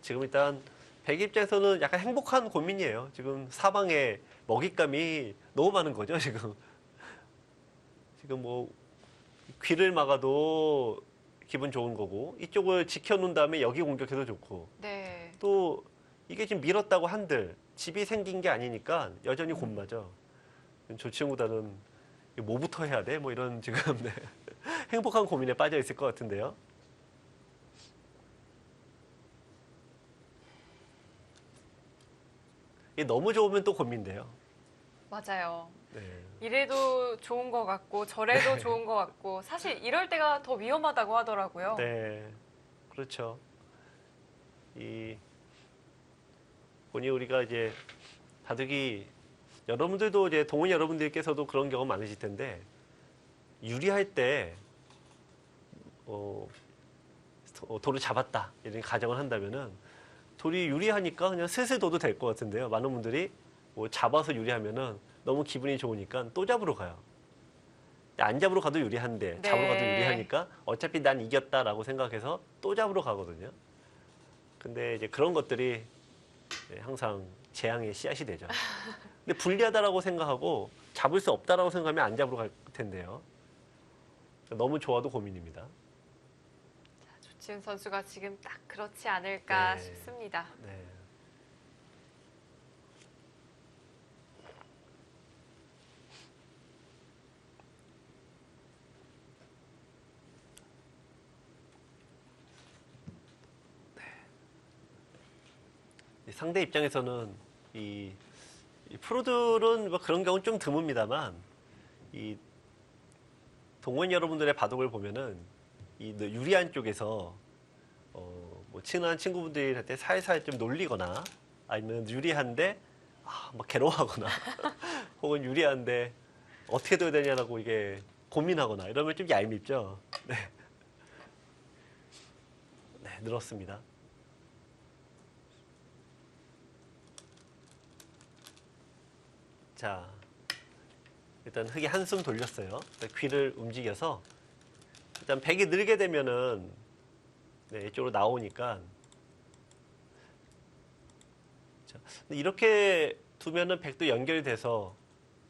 지금 일단 백 입장에서는 약간 행복한 고민이에요. 지금 사방에 먹잇감이 너무 많은 거죠, 지금. 지금 뭐 귀를 막아도 기분 좋은 거고 이쪽을 지켜놓은 다음에 여기 공격해도 좋고 네. 또 이게 지금 밀었다고 한들 집이 생긴 게 아니니까 여전히 곤마죠. 조치훈구단은 뭐부터 해야 돼? 뭐 이런 지금 행복한 고민에 빠져 있을 것 같은데요. 이게 너무 좋으면 또 고민돼요. 맞아요. 네. 이래도 좋은 것 같고 저래도 좋은 것 같고 사실 이럴 때가 더 위험하다고 하더라고요. 네, 그렇죠. 보니 우리가 이제 바둑이 여러분들도 이제 동호인 여러분들께서도 그런 경험 많으실 텐데 유리할 때 돌을 잡았다 이런 가정을 한다면은 돌이 유리하니까 그냥 슬슬 둬도 될 것 같은데요. 많은 분들이 뭐 잡아서 유리하면은 너무 기분이 좋으니까 또 잡으러 가요. 안 잡으러 가도 유리한데 네. 잡으러 가도 유리하니까 어차피 난 이겼다라고 생각해서 또 잡으러 가거든요. 근데 이제 그런 것들이 항상 재앙의 씨앗이 되죠. 근데 불리하다라고 생각하고 잡을 수 없다라고 생각하면 안 잡으러 갈 텐데요. 너무 좋아도 고민입니다. 조치훈 선수가 지금 딱 그렇지 않을까 네. 싶습니다. 네. 상대 입장에서는 이 프로들은 뭐 그런 경우는 좀 드뭅니다만 이 동호인 여러분들의 바둑을 보면은 이 유리한 쪽에서 뭐 친한 친구분들한테 살살 좀 놀리거나 아니면 유리한데 막 괴로워하거나 혹은 유리한데 어떻게 둬야 되냐라고 이게 고민하거나 이러면 좀 얄밉죠. 네, 네 늘었습니다. 자, 일단 흙이 한숨 돌렸어요. 귀를 움직여서 일단 백이 늘게 되면은 이쪽으로 나오니까 자, 이렇게 두면은 백도 연결이 돼서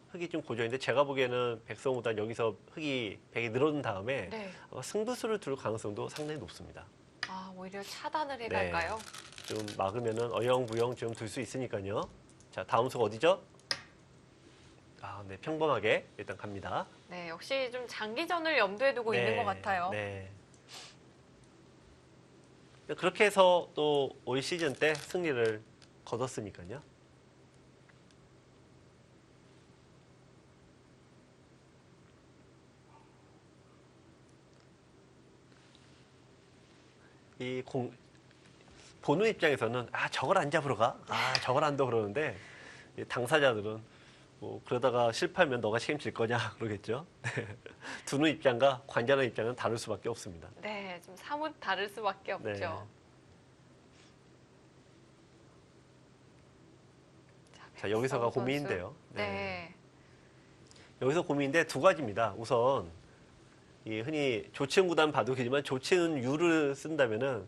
흙이 좀 고정인데 제가 보기에는 백성구단 여기서 백이 늘어난 다음에 네. 아마 승부수를 둘 가능성도 상당히 높습니다. 오히려 차단을 해갈까요? 좀 막으면은 어영부영 좀 둘 수 있으니까요. 자, 다음 수 어디죠? 네, 평범하게 일단 갑니다. 네, 역시 좀 장기전을 염두에 두고 있는 것 같아요. 네. 그렇게 해서 또 올 시즌 때 승리를 거뒀으니까요. 보는 입장에서는 저걸 안 잡으러 가? 저걸 안다 그러는데 이 당사자들은 뭐 그러다가 실패하면 너가 책임질 거냐 그러겠죠. 두는 입장과 관전하는 입장은 다를 수밖에 없습니다. 네, 좀 사뭇 다를 수밖에 없죠. 네. 자, 여기서가 백성호 고민인데요. 선수. 네. 여기서 고민인데 두 가지입니다. 우선 이 흔히 조치은 구단 바둑이지만 조치은 유를 쓴다면은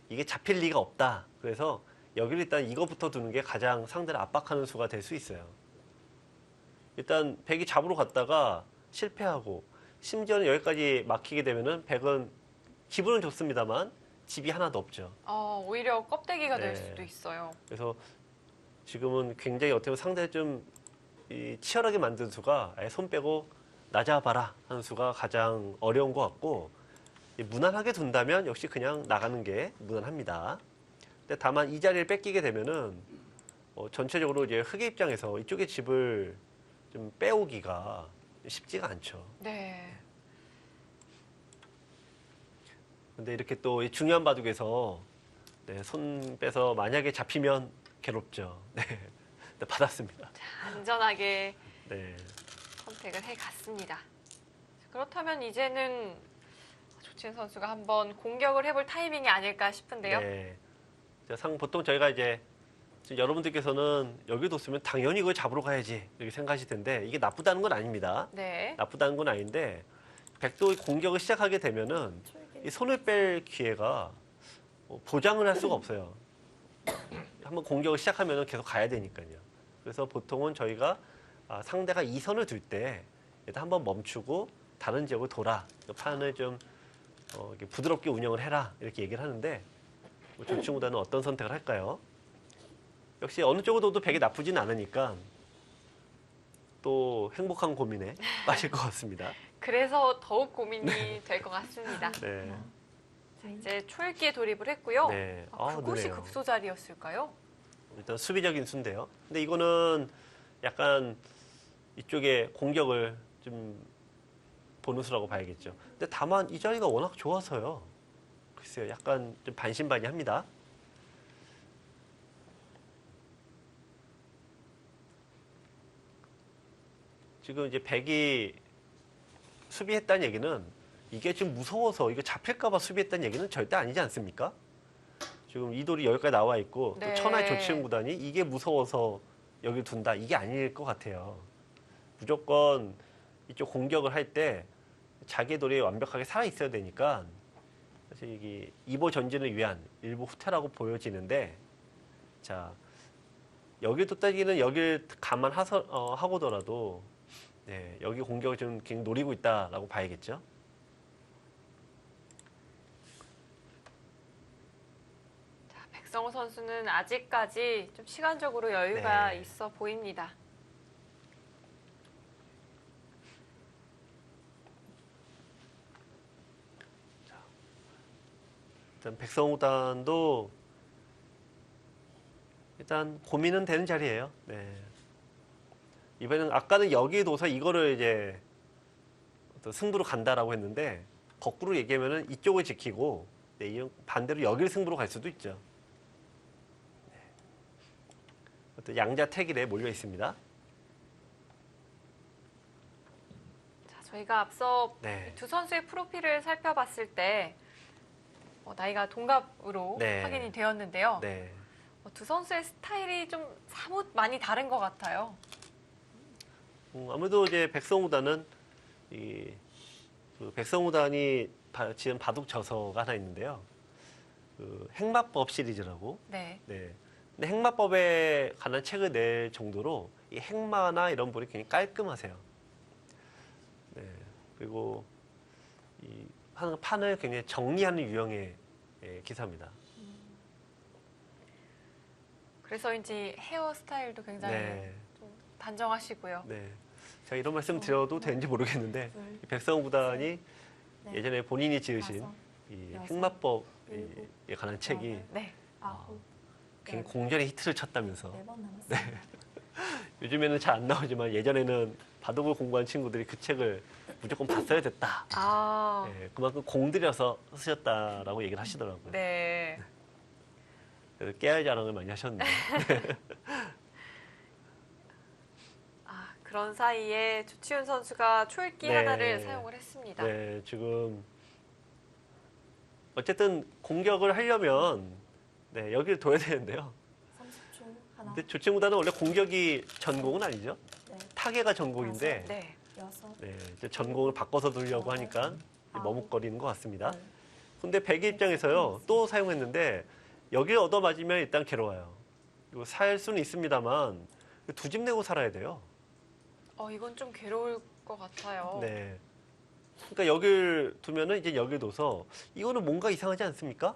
이게 잡힐 리가 없다. 그래서 여기를 일단 이거부터 두는 게 가장 상대를 압박하는 수가 될 수 있어요. 일단 백이 잡으러 갔다가 실패하고 심지어는 여기까지 막히게 되면은 백은 기분은 좋습니다만 집이 하나도 없죠. 오히려 껍데기가 될 네. 수도 있어요. 그래서 지금은 굉장히 어떻게 보면 상대를 좀 치열하게 만든 수가 아예 손 빼고 나 잡아라 하는 수가 가장 어려운 것 같고 무난하게 둔다면 역시 그냥 나가는 게 무난합니다. 근데 다만 이 자리를 뺏기게 되면은 전체적으로 이제 흑의 입장에서 이쪽의 집을 좀 빼오기가 쉽지가 않죠. 네. 근데 이렇게 또 이 중요한 바둑에서 손 빼서 만약에 잡히면 괴롭죠. 네. 네, 받았습니다. 안전하게 네. 선택을 해갔습니다. 그렇다면 이제는 조치은 선수가 한번 공격을 해볼 타이밍이 아닐까 싶은데요. 네. 보통 저희가 이제 지금 여러분들께서는 여기 뒀으면 당연히 그걸 잡으러 가야지 이렇게 생각하실 텐데 이게 나쁘다는 건 아닙니다. 네. 나쁘다는 건 아닌데 백도 공격을 시작하게 되면은 이 손을 뺄 기회가 보장을 할 수가 없어요. 한번 공격을 시작하면 계속 가야 되니까요. 그래서 보통은 저희가 상대가 이 선을 둘 때 일단 한번 멈추고 다른 지역을 돌아 판을 좀 이렇게 부드럽게 운영을 해라 이렇게 얘기를 하는데 저 친구들은 어떤 선택을 할까요? 역시 어느 쪽을 둬도 백이 나쁘진 않으니까 또 행복한 고민에 빠질 것 같습니다. 그래서 더욱 고민이 될 것 같습니다. 네. 자, 이제 초읽기에 돌입을 했고요. 네. 그곳이 느네요. 극소 자리였을까요? 일단 수비적인 수인데요. 근데 이거는 약간 이쪽에 공격을 좀 보는 수라고 봐야겠죠. 근데 다만 이 자리가 워낙 좋아서요. 글쎄요, 약간 좀 반신반의합니다. 지금 이제 백이 수비했다는 얘기는 이게 지금 무서워서 이거 잡힐까봐 수비했다는 얘기는 절대 아니지 않습니까? 지금 이 돌이 여기까지 나와 있고 네. 또 천하의 조치은 구단이 이게 무서워서 여기 둔다 이게 아닐 것 같아요. 무조건 이쪽 공격을 할 때 자기의 돌이 완벽하게 살아 있어야 되니까 사실 이게 2보 전진을 위한 일부 후퇴라고 보여지는데 자 여기 뒀다기는 여기를 감안하고더라도 네, 여기 공격을 좀 굉장히 노리고 있다라고 봐야겠죠. 자, 백성호 선수는 아직까지 좀 시간적으로 여유가 네. 있어 보입니다. 일단 백성호단도 일단 고민은 되는 자리예요. 네. 이번에는 아까는 여기에 둬서 이거를 이제 어떤 승부로 간다라고 했는데 거꾸로 얘기하면은 이쪽을 지키고 네, 반대로 여기를 승부로 갈 수도 있죠. 네. 어떤 양자택일에 몰려 있습니다. 자, 저희가 앞서 네. 두 선수의 프로필을 살펴봤을 때 나이가 동갑으로 네. 확인이 되었는데요. 네. 두 선수의 스타일이 좀 사뭇 많이 다른 것 같아요. 아무래도 이제 백성우단은 그 백성우단이 지은 바둑 저서가 하나 있는데요. 그 행마법 시리즈라고. 네. 네. 근데 행마법에 관한 책을 낼 정도로 이 행마나 이런 부분이 굉장히 깔끔하세요. 네. 그리고 이 판을 굉장히 정리하는 유형의 기사입니다. 그래서인지 헤어스타일도 굉장히 네. 좀 단정하시고요. 네. 제가 이런 말씀 드려도 되는지 모르겠는데 이 백성구단이 예전에 본인이 지으신 이 행마법에 관한 책이 네. 굉장히 공전의 히트를 쳤다면서 4번 남았어요. 요즘에는 잘 안 나오지만 예전에는 바둑을 공부한 친구들이 그 책을 무조건 봤어야 됐다. 아, 예, 그만큼 공들여서 쓰셨다라고 얘기를 하시더라고요. 네. 그래서 깨알 자랑을 많이 하셨네요. 아, 그런 사이에 조치훈 선수가 초읽기 네. 하나를 사용을 했습니다. 네, 지금 어쨌든 공격을 하려면 네, 여기를 둬야 되는데요. 30초 하나, 근데 조치무다는 원래 공격이 전공은 아니죠. 네, 타개가 전공인데 네. 여섯, 네, 이제 전공을 바꿔서 두려고 하니까 머뭇거리는 것 같습니다. 열. 근데 백이 입장에서요 또 사용했는데 여기를 얻어맞으면 일단 괴로워요. 이거 살 수는 있습니다만 두 집 내고 살아야 돼요. 이건 좀 괴로울 것 같아요. 네. 그러니까 여길 두면은 이제 여길 둬서 이거는 뭔가 이상하지 않습니까?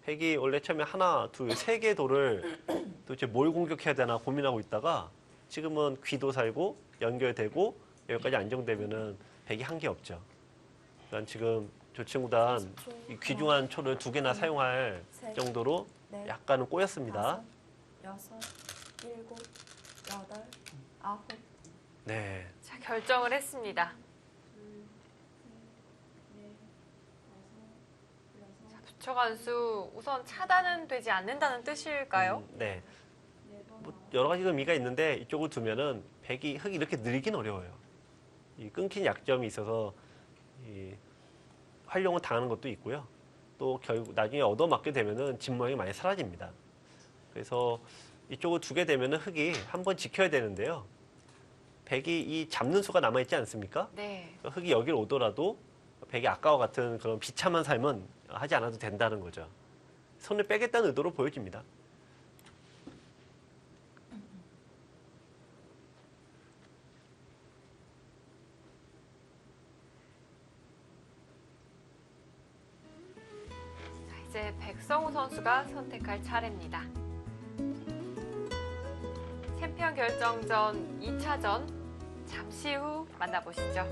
백이 원래 처음에 하나, 둘, 세 개 돌을 도대체 뭘 공격해야 되나 고민하고 있다가 지금은 귀도 살고 연결되고 여기까지 안정되면은 백이 한 개 없죠. 그러니까 지금 조치구단 이 귀중한 초를 두 개나 사용할 셋, 정도로 넷, 약간은 꼬였습니다. 다섯, 여섯, 일곱, 여덟, 아홉, 네. 자, 결정을 했습니다. 자, 부처관수 우선 차단은 되지 않는다는 뜻일까요? 네. 뭐 여러 가지 의미가 있는데 이쪽을 두면은 백이 흙이 이렇게 늘긴 어려워요. 이 끊긴 약점이 있어서 이 활용을 당하는 것도 있고요. 또 결국 나중에 얻어맞게 되면은 집 모양이 많이 사라집니다. 그래서 이쪽을 두게 되면은 흙이 한번 지켜야 되는데요. 백이 이 잡는 수가 남아있지 않습니까? 네. 흙이 여기를 오더라도 백이 아까와 같은 그런 비참한 삶은 하지 않아도 된다는 거죠. 손을 빼겠다는 의도로 보여집니다. 자, 이제 백성우 선수가 선택할 차례입니다. 챔피언 결정전 2차전 잠시 후 만나보시죠.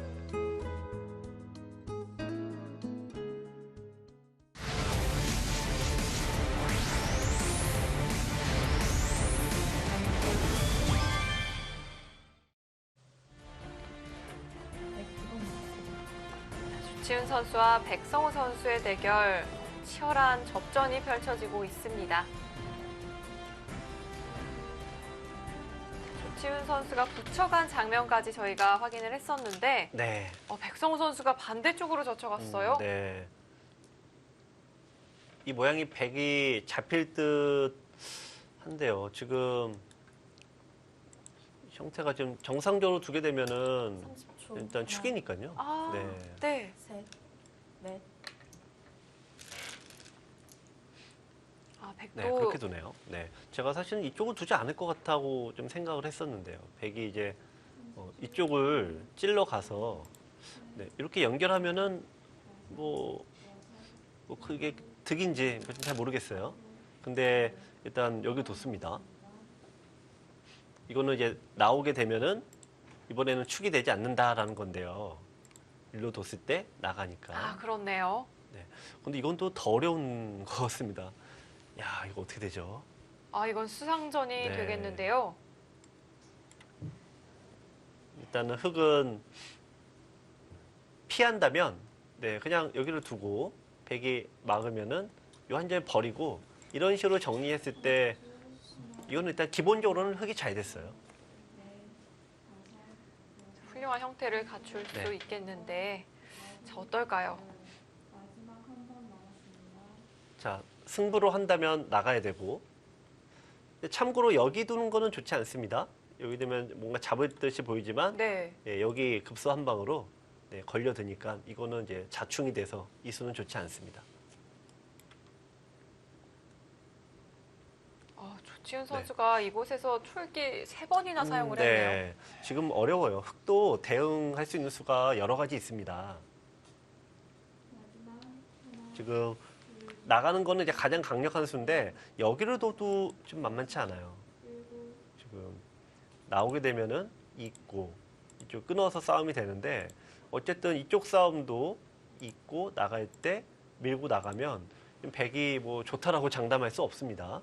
조치훈 선수와 백성우 선수의 대결 치열한 접전이 펼쳐지고 있습니다. 조치훈 선수가 붙여간 장면까지 저희가 확인을 했었는데 네. 백성우 선수가 반대쪽으로 젖혀갔어요. 네. 이 모양이 백이 잡힐 듯 한데요. 지금 형태가 좀 정상적으로 두게 되면은 30초 일단 하나, 축이니까요. 아, 네. 네. 셋, 넷, 백도 네, 그렇게 두네요. 네. 제가 사실은 이쪽을 두지 않을 것 같다고 좀 생각을 했었는데요. 백이 이제 이쪽을 찔러 가서 네, 이렇게 연결하면은 뭐 그게 득인지 잘 모르겠어요. 근데 일단 여기 뒀습니다. 이거는 이제 나오게 되면은 이번에는 축이 되지 않는다라는 건데요. 일로 뒀을 때 나가니까. 그렇네요. 근데 이건 또 더 어려운 것 같습니다. 야, 이거 어떻게 되죠? 이건 수상전이 네. 되겠는데요. 일단은 흙은 피한다면 네, 그냥 여기를 두고 백이 막으면은 이 한 점 버리고 이런 식으로 정리했을 때 이거는 일단 기본적으로는 흙이 잘 됐어요. 훌륭한 형태를 갖출 수 네. 있겠는데 자, 어떨까요? 자, 승부로 한다면 나가야 되고 근데 참고로 여기 두는 거는 좋지 않습니다. 여기 되면 뭔가 잡을 듯이 보이지만 네. 예, 여기 급소 한 방으로 네, 걸려드니까 이거는 이제 자충이 돼서 이 수는 좋지 않습니다. 조치훈 선수가 이곳에서 초읽기 3번이나 사용을 네, 했네요. 지금 어려워요. 흙도 대응할 수 있는 수가 여러 가지 있습니다. 지금 나가는 거는 이제 가장 강력한 수인데 여기를 둬도 좀 만만치 않아요. 지금 나오게 되면은 있고 이쪽 끊어서 싸움이 되는데 어쨌든 이쪽 싸움도 있고 나갈 때 밀고 나가면 백이 뭐 좋다라고 장담할 수 없습니다.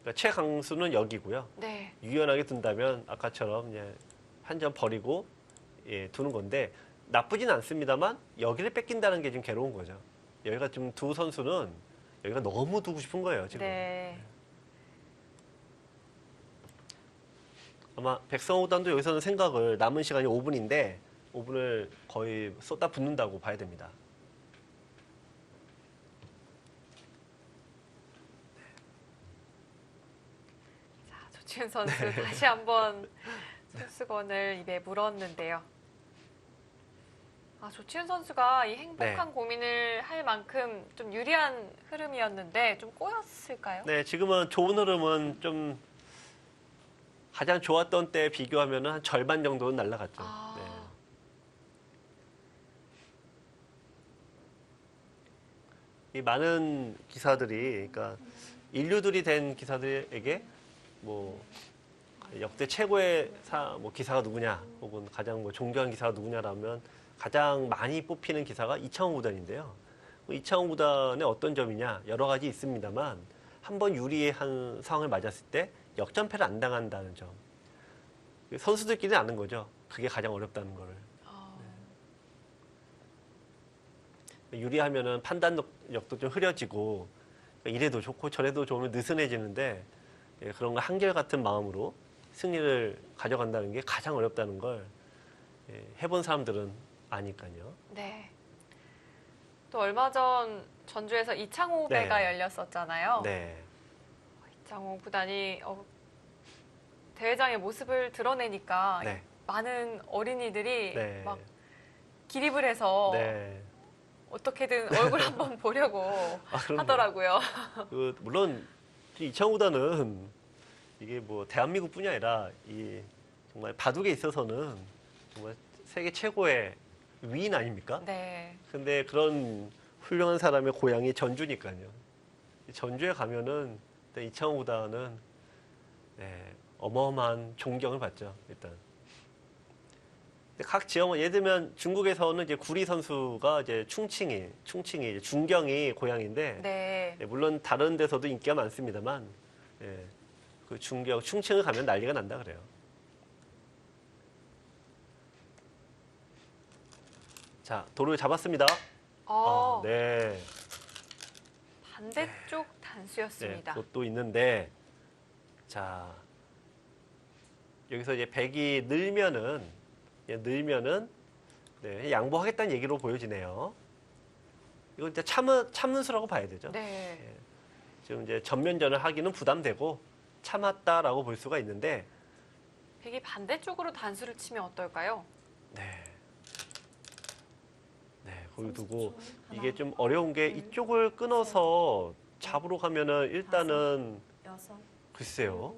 그러니까 최강수는 여기고요. 네. 유연하게 둔다면 아까처럼 이제 한 점 버리고 예, 두는 건데 나쁘진 않습니다만 여기를 뺏긴다는 게 좀 괴로운 거죠. 여기가 좀 두 선수는 여기가 너무 두고 싶은 거예요, 지금. 네. 아마 백성호 구단도 여기서는 생각을 남은 시간이 5분인데 5분을 거의 쏟아 붓는다고 봐야 됩니다. 자, 조치훈 선수 다시 한번 손수건을 입에 물었는데요. 아, 조치훈 선수가 이 행복한 고민을 할 만큼 좀 유리한 흐름이었는데 좀 꼬였을까요? 네, 지금은 좋은 흐름은 좀 가장 좋았던 때 비교하면 한 절반 정도는 날아갔죠. 아. 네. 이 많은 기사들이, 그러니까 인류들이 된 기사들에게 뭐 역대 최고의 뭐 기사가 누구냐, 혹은 가장 뭐 존경한 기사가 누구냐라면 가장 많이 뽑히는 기사가 이창호 구단인데요. 이창호 구단의 어떤 점이냐 여러 가지 있습니다만 한번 유리한 상황을 맞았을 때 역전패를 안 당한다는 점. 선수들끼리 아는 거죠. 그게 가장 어렵다는 거를. 유리하면은 판단력도 좀 흐려지고 이래도 좋고 저래도 좋으면 느슨해지는데 그런 거 한결같은 마음으로 승리를 가져간다는 게 가장 어렵다는 걸 해본 사람들은 아니까요. 네. 또 얼마 전 전주에서 이창호 배가 네. 열렸었잖아요. 네. 이창호 구단이 대회장의 모습을 드러내니까 네. 많은 어린이들이 네. 막 기립을 해서 네. 어떻게든 얼굴 한번 보려고 그럼요. 하더라고요. 물론 이창호 구단은 이게 뭐 대한민국뿐이 아니라 이 정말 바둑에 있어서는 정말 세계 최고의 위인 아닙니까? 네. 근데 그런 훌륭한 사람의 고향이 전주니까요. 전주에 가면은 이창호 구단은 어마어마한 존경을 받죠. 일단. 각 지역은 예를 들면 중국에서는 이제 구리 선수가 이제 충칭이 이제 중경이 고향인데 네. 물론 다른 데서도 인기가 많습니다만 그 중경 충칭을 가면 난리가 난다 그래요. 자, 도를 잡았습니다. 네. 반대쪽 네, 단수였습니다. 그것도 있는데 자 여기서 이제 백이 늘면은 양보하겠다는 얘기로 보여지네요. 이건 이제 참는 수라고 봐야 되죠. 네. 지금 이제 전면전을 하기는 부담되고 참았다라고 볼 수가 있는데 백이 반대쪽으로 단수를 치면 어떨까요? 네, 거기 두고 30초. 이게 좀 어려운 게 이쪽을 끊어서 잡으러 가면은 일단은 여섯, 글쎄요.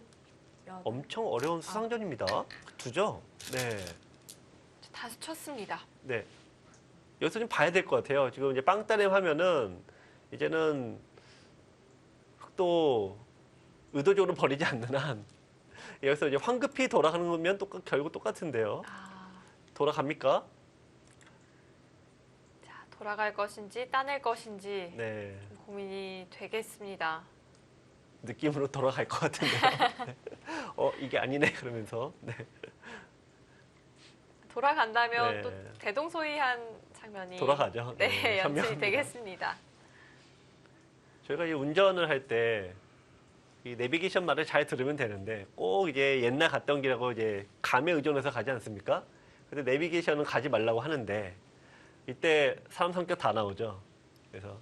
여덟, 엄청 어려운 수상전입니다. 두죠? 네. 단수 쳤습니다. 네. 여기서 좀 봐야 될 것 같아요. 지금 이제 빵따렘 하면은 이제는 흑도 의도적으로 버리지 않는 한 여기서 이제 황급히 돌아가는 거면 결국 똑같은데요. 돌아갑니까? 자, 돌아갈 것인지 따낼 것인지 네. 고민이 되겠습니다. 느낌으로 돌아갈 것 같은데요. 이게 아니네 그러면서. 네. 돌아간다면 네. 또 대동소이한 장면이 돌아가죠. 네, 연출이 현명합니다. 되겠습니다. 저희가 이 운전을 할 때 이 내비게이션 말을 잘 들으면 되는데 꼭 이제 옛날 갔던 길하고 이제 감에 의존해서 가지 않습니까? 근데 내비게이션은 가지 말라고 하는데 이때 사람 성격 다 나오죠. 그래서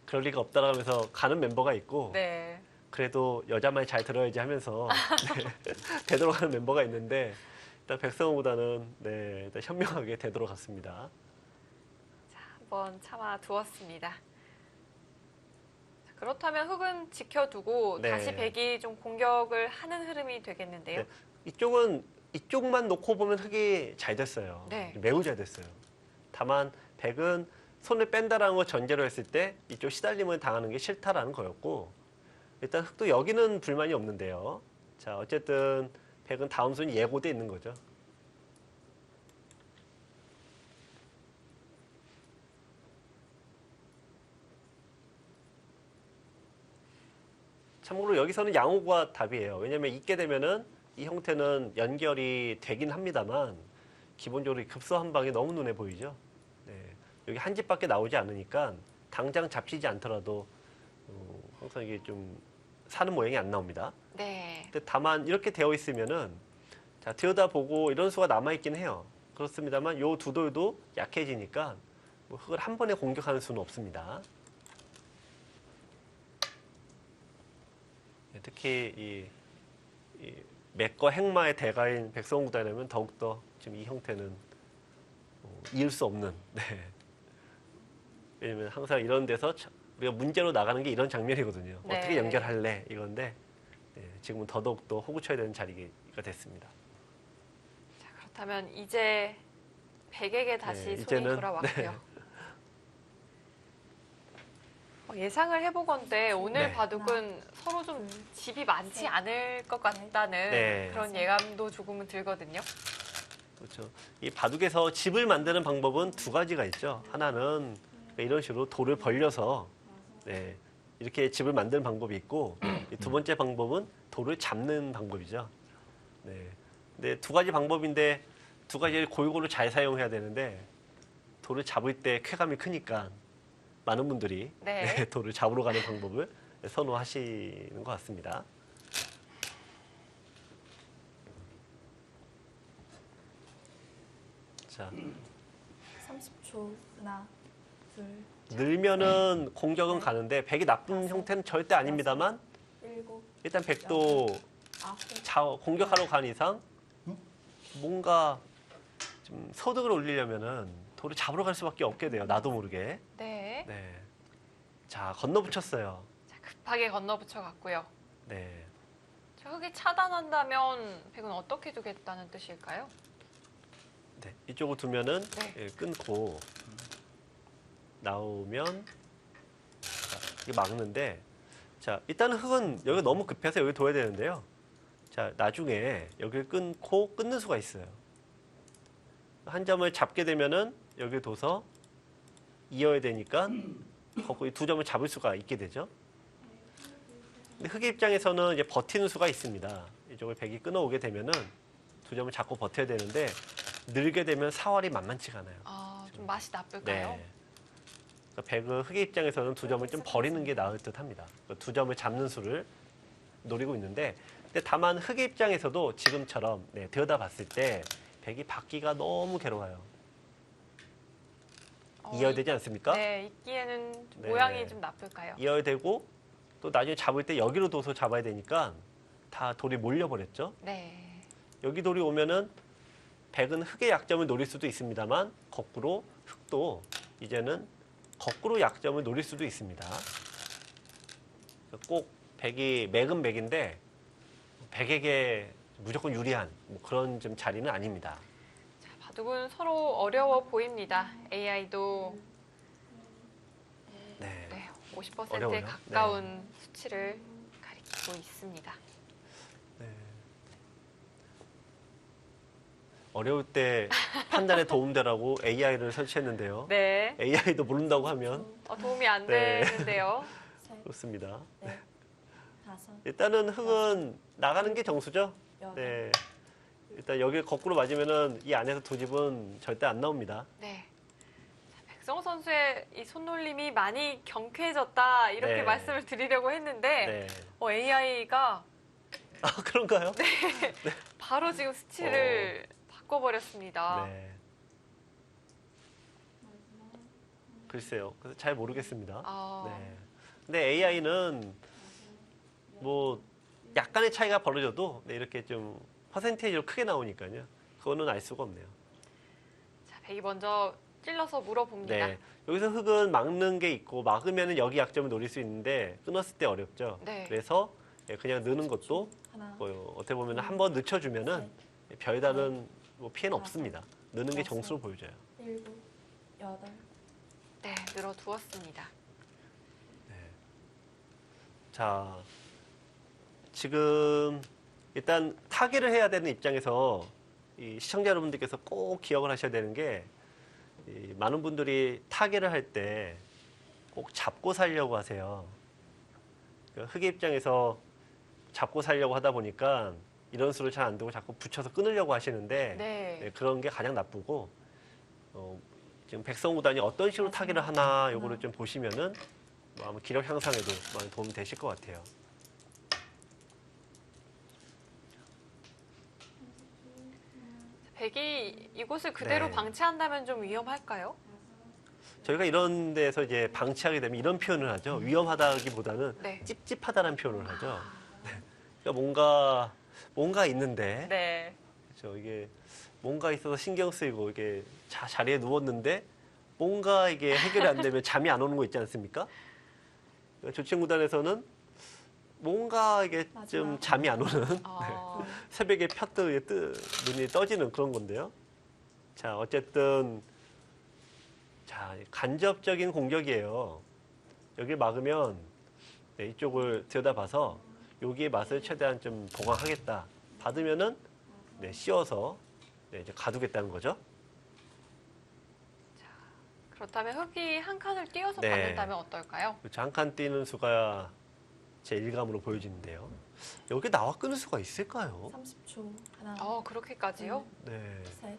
그럴 리가 없다라고 하면서 가는 멤버가 있고 네. 그래도 여자 말 잘 들어야지 하면서 되돌아가는 멤버가 있는데 일단 백성호보다는 일단 현명하게 되돌아갔습니다. 자, 한번 참아 두었습니다. 그렇다면 흑은 지켜두고 네. 다시 백이 좀 공격을 하는 흐름이 되겠는데요. 네. 이쪽만 놓고 보면 흑이 잘 됐어요. 네. 매우 잘 됐어요. 다만 백은 손을 뺀다라는 걸 전제로 했을 때 이쪽 시달림을 당하는 게 싫다라는 거였고 일단 흑도 여기는 불만이 없는데요. 자, 어쨌든 백은 다음 순위 예고돼 있는 거죠. 참고로 여기서는 양호가 답이에요. 왜냐하면 있게 되면은 이 형태는 연결이 되긴 합니다만 기본적으로 이 급소 한 방이 너무 눈에 보이죠. 네. 여기 한 집밖에 나오지 않으니까 당장 잡히지 않더라도 항상 이게 좀 사는 모양이 안 나옵니다. 네. 근데 다만 이렇게 되어 있으면은 자 들여다보고 이런 수가 남아 있긴 해요. 그렇습니다만 요 두 돌도 약해지니까 뭐 흙을 한 번에 공격하는 수는 없습니다. 네, 특히 이 맥과 핵마의 대가인 백성구단이라면 더욱더 지금 이 형태는 이을 수 없는. 네. 왜냐면 항상 이런 데서 우리가 문제로 나가는 게 이런 장면이거든요. 네. 어떻게 연결할래 이건데 네, 지금은 더더욱 더 호구쳐야 되는 자리가 됐습니다. 자, 그렇다면 이제 백에게 다시 네, 손이 이제는, 돌아왔고요. 예상을 해보건대 오늘 네. 바둑은 서로 좀 집이 많지 않을 것 같다는 네. 그런 예감도 조금은 들거든요. 그렇죠. 이 바둑에서 집을 만드는 방법은 두 가지가 있죠. 하나는 이런 식으로 돌을 벌려서 네, 이렇게 집을 만드는 방법이 있고 이두 번째 방법은 돌을 잡는 방법이죠. 네. 근데 두 가지 방법인데 두 가지를 골고루 잘 사용해야 되는데 돌을 잡을 때 쾌감이 크니까 많은 분들이 네. 돌을 잡으러 가는 방법을 선호하시는 것 같습니다. 자, 30초. 하나, 둘, 늘면은 공격은 가는데 백이 나쁜 형태는 절대 아닙니다만 일곱, 일단 백도 아홉, 공격하러 간 이상 뭔가 좀 소득을 올리려면은 돌을 잡으러 갈 수밖에 없게 돼요. 나도 모르게. 네. 네. 자, 건너붙였어요. 자, 급하게 건너붙여 갔고요. 네. 자, 흙이 차단한다면 백은 어떻게 두겠다는 뜻일까요? 네. 이쪽으로 두면은 네. 예, 끊고 나오면 자, 이게 막는데 자, 일단은 흙은 여기가 너무 급해서 여기 둬야 되는데요. 자, 나중에 여기를 끊고 끊는 수가 있어요. 한 점을 잡게 되면은 여기 둬서 이어야 되니까 거기 두 점을 잡을 수가 있게 되죠. 근데 흙의 입장에서는 이제 버티는 수가 있습니다. 이쪽을 백이 끊어오게 되면은 두 점을 잡고 버텨야 되는데 늘게 되면 사활이 만만치가 않아요. 아, 좀 맛이 나쁠까요? 네. 그러니까 백은 흙의 입장에서는 두 점을 좀 버리는 게 나을 듯합니다. 두 점을 잡는 수를 노리고 있는데, 근데 다만 흙의 입장에서도 지금처럼 들여다봤을 때 백이 받기가 너무 괴로워요. 이어야 되지 않습니까? 네, 있기에는 좀 네. 모양이 좀 나쁠까요? 이어야 되고 또 나중에 잡을 때 여기로 둬서 잡아야 되니까 다 돌이 몰려버렸죠. 네. 여기 돌이 오면은 백은 흙의 약점을 노릴 수도 있습니다만 거꾸로 흙도 이제는 거꾸로 약점을 노릴 수도 있습니다. 꼭 백이 맥은 맥인데 백에게 무조건 유리한 뭐 그런 좀 자리는 아닙니다. 자, 바둑은 서로 어려워 보입니다. AI도 네. 네, 50%에 어려워요. 가까운 수치를 가리키고 있습니다. 네. 어려울 때 판단에 도움되라고 AI를 설치했는데요. 네. AI도 모른다고 하면 도움이 안 네. 되는데요. 셋, 그렇습니다. 넷, 다섯, 일단은 흙은 나가는 게 정수죠. 여덟, 네. 일단 여기 거꾸로 맞으면은 이 안에서 두 집은 절대 안 나옵니다. 네. 자, 백성호 선수의 이 손놀림이 많이 경쾌해졌다 이렇게 네. 말씀을 드리려고 했는데 네. AI가 아, 그런가요? 바로 지금 수치를 바꿔버렸습니다. 네. 글쎄요. 그래서 잘 모르겠습니다. 아, 네. 근데 AI는 뭐 약간의 차이가 벌어져도 이렇게 좀 퍼센테이지로 크게 나오니까요. 그거는 알 수가 없네요. 자, 백이 먼저 찔러서 물어봅니다. 네. 여기서 흙은 막는 게 있고 막으면 여기 약점을 노릴 수 있는데 끊었을 때 어렵죠. 네. 그래서 그냥 넣는 것도 하나, 뭐 어떻게 보면 한번 늦춰주면은 별다른 뭐 피해는 없습니다. 넣는 게 정수로 보여져요. 일곱, 여덟, 네, 늘어두었습니다. 자, 지금 일단 타개를 해야 되는 입장에서 이 시청자 여러분들께서 꼭 기억을 하셔야 되는 게 이 많은 분들이 타개를 할 때 꼭 잡고 살려고 하세요. 그러니까 흙의 입장에서 잡고 살려고 하다 보니까 이런 수를 잘 안 두고 자꾸 붙여서 끊으려고 하시는데 네. 네, 그런 게 가장 나쁘고 지금 백성호 구단이 어떤 식으로 타기를 하나 요거를 좀 보시면은 뭐 아마 기력 향상에도 많이 도움이 되실 것 같아요. 백이 이곳을 그대로 네. 방치한다면 좀 위험할까요? 저희가 이런 데서 이제 방치하게 되면 이런 표현을 하죠. 위험하다기보다는 네. 찝찝하다는 표현을 하죠. 그러니까 뭔가 있는데 네. 그렇죠. 이게 뭔가 있어서 신경 쓰이고 이게 자리에 누웠는데 뭔가 이게 해결이 안 되면 잠이 안 오는 거 있지 않습니까? 그러니까 조칭구단에서는 뭔가 이게 좀 마지막. 잠이 안 오는 어, 새벽에 펴뜨 눈이 떠지는 그런 건데요. 자, 어쨌든 자, 간접적인 공격이에요. 여기 막으면 네, 이쪽을 들여다봐서 여기의 맛을 최대한 좀 보강하겠다. 받으면은 네, 씌워서 네, 이제 가두겠다는 거죠. 그렇다면 흑이 한 칸을 띄어서 네. 받는다면 어떨까요? 그렇죠. 한 칸 띄는 수가 제 일감으로 보여지는데요. 여기 나와 끊을 수가 있을까요? 30초. 하나, 그렇게까지요? 네, 셋,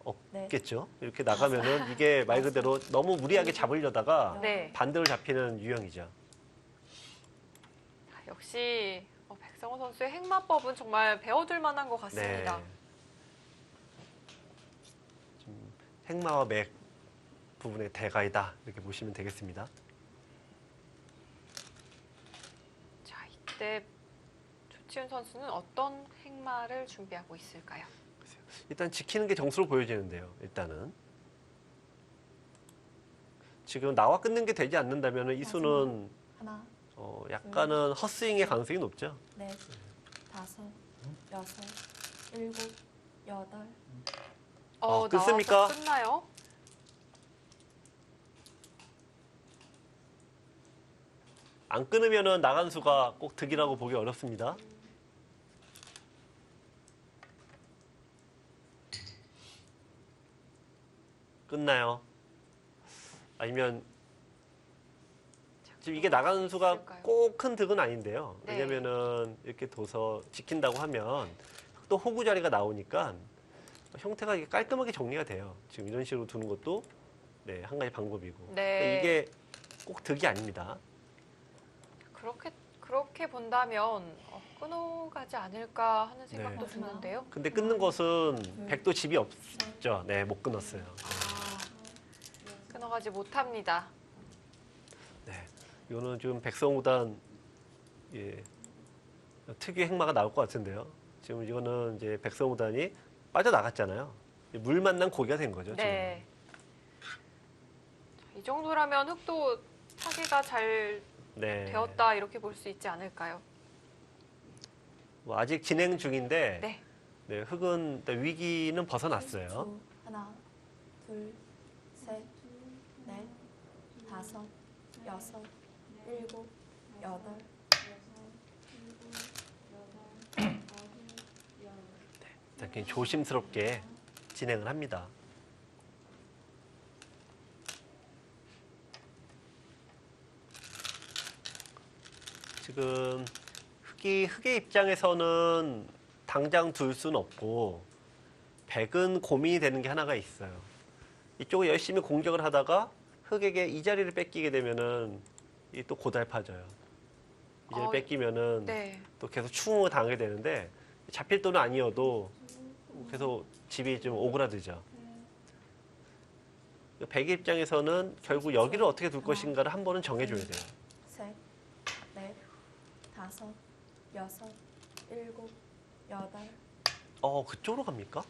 없겠죠. 이렇게 나가면은 이게 말 그대로 너무 무리하게 잡으려다가 네. 반대로 잡히는 유형이죠. 역시 백성호 선수의 행마법은 정말 배워둘 만한 것 같습니다. 네. 좀 행마와 맥 부분의 대가이다 이렇게 보시면 되겠습니다. 자, 이때 조치훈 선수는 어떤 행마를 준비하고 있을까요? 일단 지키는 게 정수로 보여지는데요. 일단은 지금 나와 끊는 게 되지 않는다면 이 수는 하나, 약간은 헛스윙의 가능성이 높죠. 넷, 다섯, 여섯, 일곱, 여덟. 끊습니까? 나와서 끝나요? 안 끊으면은 나간 수가 꼭 득이라고 보기 어렵습니다. 끝나요? 아니면 지금 이게 나가는 수가 있을까요? 꼭 큰 득은 아닌데요. 네. 왜냐면은 이렇게 둬서 지킨다고 하면 또 호구 자리가 나오니까 형태가 이게 깔끔하게 정리가 돼요. 지금 이런 식으로 두는 것도 네, 한 가지 방법이고. 네. 이게 꼭 득이 아닙니다. 그렇게 본다면 끊어가지 않을까 하는 생각도 네. 드는데요. 근데 끊는 것은 백도 집이 없죠. 네, 못 끊었어요. 끊어가지 못합니다. 네, 이거는 지금 백성우단 특유의 행마가 나올 것 같은데요. 지금 이거는 이제 백성우단이 빠져나갔잖아요. 물 만난 고기가 된 거죠. 네. 이 정도라면 흑도 타기가 잘 지금. 네. 되었다 이렇게 볼 수 있지 않을까요? 뭐 아직 진행 중인데 네. 네, 흑은 일단 위기는 벗어났어요. 30초. 하나, 둘, 셋, 넷, 다섯, 여섯, 일곱, 여덟. 일단 굉장히 조심스럽게 진행을 합니다. 지금 흑의 입장에서는 당장 둘 수는 없고 백은 고민이 되는 게 하나가 있어요. 이쪽을 열심히 공격을 하다가 흑에게 이 자리를 뺏기게 되면은 이 또 고달파져요. 이 자리 뺏기면은 네. 또 계속 추궁을 당하게 되는데 잡힐 돈은 아니어도 계속 집이 좀 오그라들죠. 백의 입장에서는 결국 여기를 어떻게 둘 것인가를 한 번은 정해줘야 돼요. 셋, 넷, 다섯, 여섯, 일곱, 여덟. 그쪽으로 갑니까?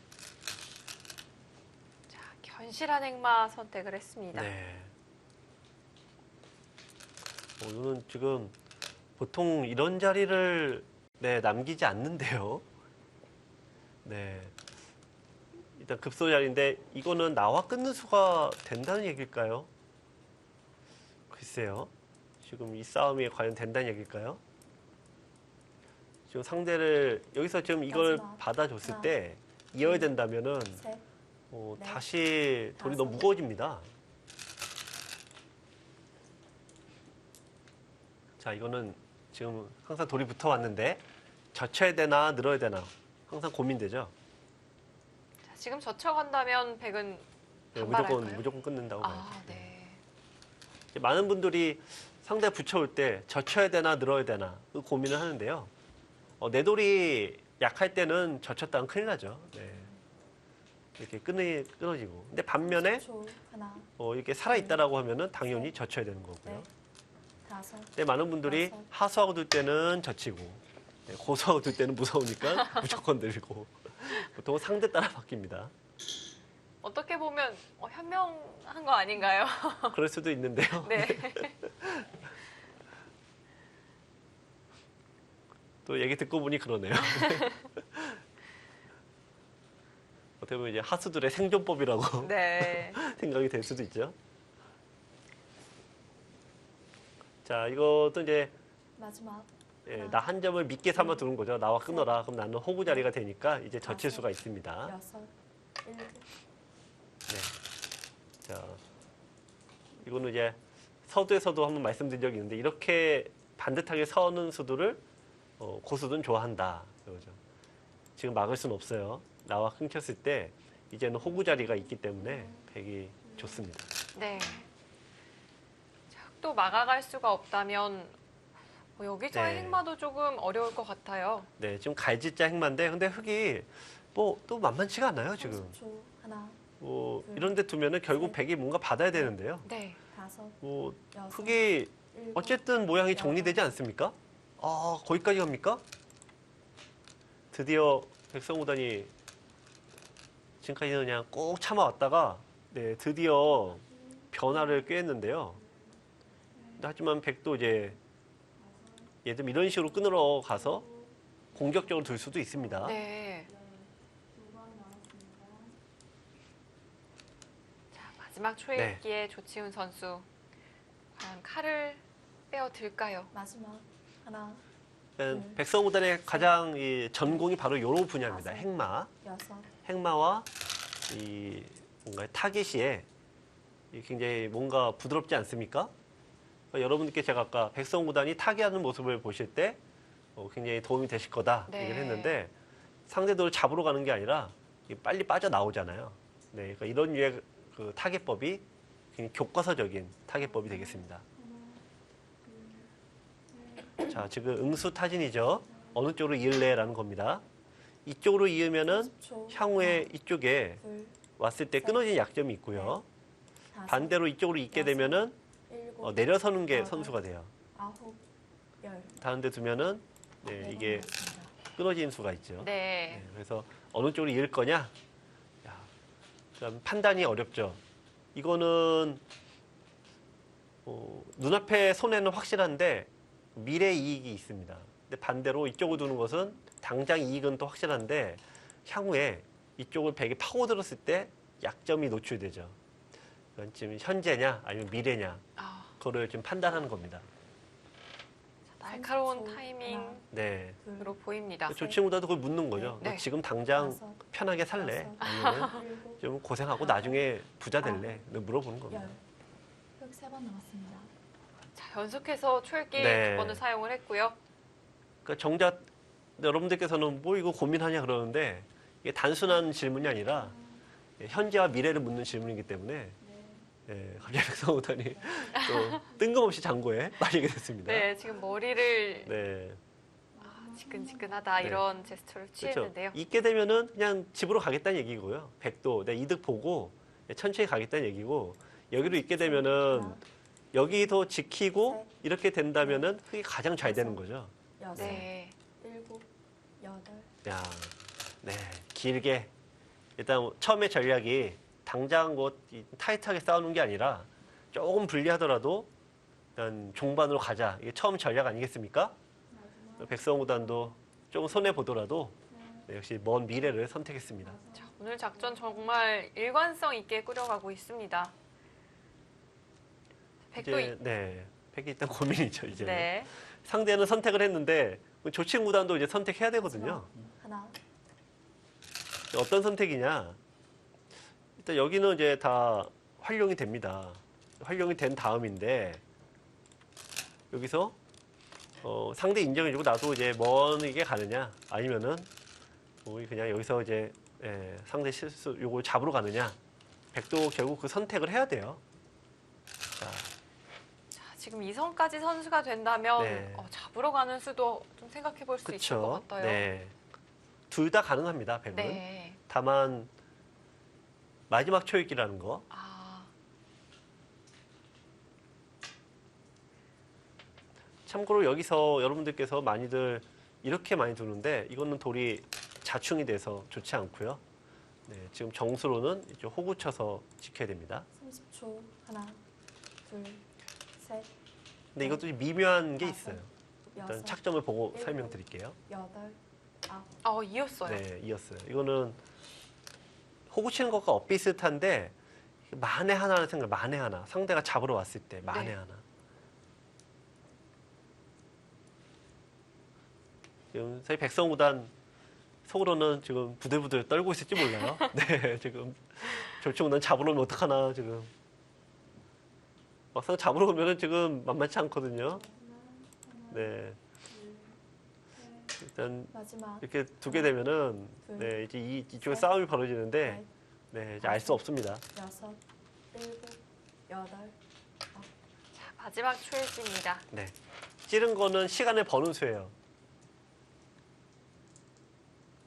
자, 견실한 행마 선택을 했습니다. 네. 이거는 지금 보통 이런 자리를 네, 남기지 않는데요. 네. 일단 급소 자리인데 이거는 나와 끊는 수가 된다는 얘기일까요? 글쎄요. 지금 이 싸움이 과연 된다는 얘기일까요? 지금 상대를 여기서 지금 이걸 마지막. 받아줬을 하나, 때 이어야 된다면은 셋, 넷, 다시 돌이 다섯. 너무 무거워집니다. 자, 이거는 지금 항상 돌이 붙어 왔는데 젖혀야 되나 늘어야 되나 항상 고민되죠. 자, 지금 젖혀간다면 백은 네, 반발할까요? 무조건 끊는다고 봐야죠. 아, 네. 이제 많은 분들이 상대 붙여올 때 젖혀야 되나 늘어야 되나 그 고민을 하는데요. 내 돌이 약할 때는 젖혔다면 큰일 나죠. 네. 이렇게 끊어지고. 근데 반면에 30초. 하나, 이렇게 살아있다라고 하면은 당연히 젖혀야 되는 거고요. 넷, 다섯, 근데 많은 분들이 여섯. 하수하고 둘 때는 젖히고 네, 고수하고 둘 때는 무서우니까 무조건 들고 보통 상대 따라 바뀝니다. 어떻게 보면 현명한 거 아닌가요? 그럴 수도 있는데요. 네. 또 얘기 듣고 보니 그러네요. 어떻게 보면 이제 하수들의 생존법이라고 네. 생각이 될 수도 있죠. 자, 이것도 이제 마지막. 나 한 점을 믿게 삼아 두는 거죠. 나와 끊어라. 그럼 나는 호구 자리가 되니까 이제 젖힐 수가 있습니다. 여섯, 일곱. 네. 자, 이거는 이제 서두에서도 한번 말씀드린 적이 있는데 이렇게 반듯하게 서는 수두를 고수들은 좋아한다. 그거죠. 지금 막을 수는 없어요. 나와 끊겼을 때 이제는 호구 자리가 있기 때문에 백이 좋습니다. 네. 자, 또 막아갈 수가 없다면 여기서의 네. 행마도 조금 어려울 것 같아요. 네, 지금 갈짓자 행마인데 근데 흙이 뭐 또 만만치가 않아요 지금. 30초. 하나, 이런 데 두면은 결국 백이 뭔가 받아야 되는데요. 네. 다섯, 여섯, 흙이 일곱. 어쨌든 모양이 정리되지 않습니까? 거기까지 갑니까? 드디어 백성우단이 지금까지는 그냥 꼭 참아왔다가 네, 드디어 변화를 꾀했는데요. 하지만 백도 이제 예를 들면 이런 식으로 끊으러 가서 공격적으로 둘 수도 있습니다. 네. 자, 마지막 초읽기에 조치훈 선수 과연 칼을 빼어 들까요? 마지막. 하나, 그러니까 백성우단의 가장 이 전공이 바로 이런 분야입니다. 다섯. 행마. 여섯, 행마와 이 뭔가 타겟이에 굉장히 뭔가 부드럽지 않습니까? 그러니까 여러분들께 제가 아까 백성구단이 타겟하는 모습을 보실 때 굉장히 도움이 되실 거다 네. 얘기를 했는데 상대들을 잡으러 가는 게 아니라 빨리 빠져나오잖아요. 네, 그러니까 이런 류의 그 타겟법이 굉장히 교과서적인 타겟법이 되겠습니다. 자, 지금 응수타진이죠. 어느 쪽으로 이을래라는 겁니다. 이쪽으로 이으면은 30초. 향후에 이쪽에 둘, 왔을 때 끊어진 약점이 있고요. 다섯, 반대로 이쪽으로 있게 되면은 일곱, 내려서는 게 선수가 돼요. 아홉, 열. 다른 데 두면은 네, 이게 끊어진 수가 있죠. 네. 네, 그래서 어느 쪽으로 이을 거냐? 참 판단이 어렵죠. 이거는 눈앞에 손해는 확실한데 미래 이익이 있습니다. 근데 반대로 이쪽으로 두는 것은 당장 이익은 또 확실한데 향후에 이쪽을 백이 파고들었을 때 약점이 노출되죠. 그건 지금 현재냐 아니면 미래냐 그거를 지금 판단하는 겁니다. 날카로운 30초. 타이밍으로 네. 보입니다. 저 친구들도 그걸 묻는 거죠. 네. 너 지금 당장 다섯, 편하게 살래? 여섯, 아니면 일곱, 좀 고생하고 나중에 부자 될래? 물어보는 겁니다. 열. 흙 3번 남았습니다. 자, 연속해서 초읽기 네. 2번을 사용을 했고요. 그러니까 정작 여러분들께서는 뭐 이거 고민하냐 그러는데 이게 단순한 질문이 아니라 현재와 미래를 묻는 질문이기 때문에 갑자기 백성우단이 또 뜬금없이 장고에 빠지게 됐습니다. 네, 지금 머리를 네. 지끈지끈하다 네. 이런 제스처를 그렇죠. 취했는데요. 있게 되면은 그냥 집으로 가겠다는 얘기고요. 백도 내 이득 보고 천천히 가겠다는 얘기고 여기로 있게 되면은 하나, 여기도 지키고 셋, 이렇게 된다면은 그게 가장 잘 되는 거죠. 여섯, 네. 일곱, 여덟. 야, 네, 길게 일단 처음에 전략이 당장 뭐 타이트하게 싸우는 게 아니라 조금 불리하더라도 일단 종반으로 가자. 이게 처음 전략 아니겠습니까? 백성우단도 조금 손해 보더라도 역시 먼 미래를 선택했습니다. 자, 오늘 작전 정말 일관성 있게 꾸려가고 있습니다. 백도 백이 일단 고민이죠 이제. 네. 상대는 선택을 했는데 조친구단도 이제 선택해야 되거든요. 하나, 어떤 선택이냐? 일단 여기는 이제 다 활용이 됩니다. 활용이 된 다음인데 여기서 상대 인정해주고 나도 이제 먼게 가느냐 아니면은 그냥 여기서 이제 상대 실수 요걸 잡으러 가느냐. 백도 결국 그 선택을 해야 돼요. 자, 자, 지금 2선까지 선수가 된다면 네. 잡으러 가는 수도 좀 생각해 볼 수 있을 것 그쵸. 같아요. 네. 둘 다 가능합니다, 백은. 네. 다만 마지막 초읽기라는 거. 아, 참고로 여기서 여러분들께서 많이들 이렇게 많이 두는데 이거는 돌이 자충이 돼서 좋지 않고요. 네, 지금 정수로는 이제 호구 쳐서 지켜야 됩니다. 30초. 하나, 둘, 셋, 근데 이것도 미묘한 게 다섯, 있어요. 일단 여섯, 착점을 보고 일곱. 설명드릴게요. 여덟, 아홉. 이었어요. 네, 이었어요. 이거는 호구 치는 것과 엇비슷한데 만에 하나를 생각, 만에 하나. 상대가 잡으러 왔을 때 만에 네. 하나. 지금 사실 백성구단 속으로는 지금 부들부들 떨고 있을지 몰라요. 네, 지금 졸충구단 잡으러 오면 어떡하나 지금. 막상 잡으러 오면은 지금 만만치 않거든요. 네, 일단 마지막. 이렇게 두게 되면은 둘, 네, 이제 이쪽에 셋, 싸움이 벌어지는데 넷, 네, 이제 알 수 없습니다. 여섯, 일곱, 여덟. 자, 마지막 초일기입니다. 네, 찌른 거는 시간을 버는 수예요.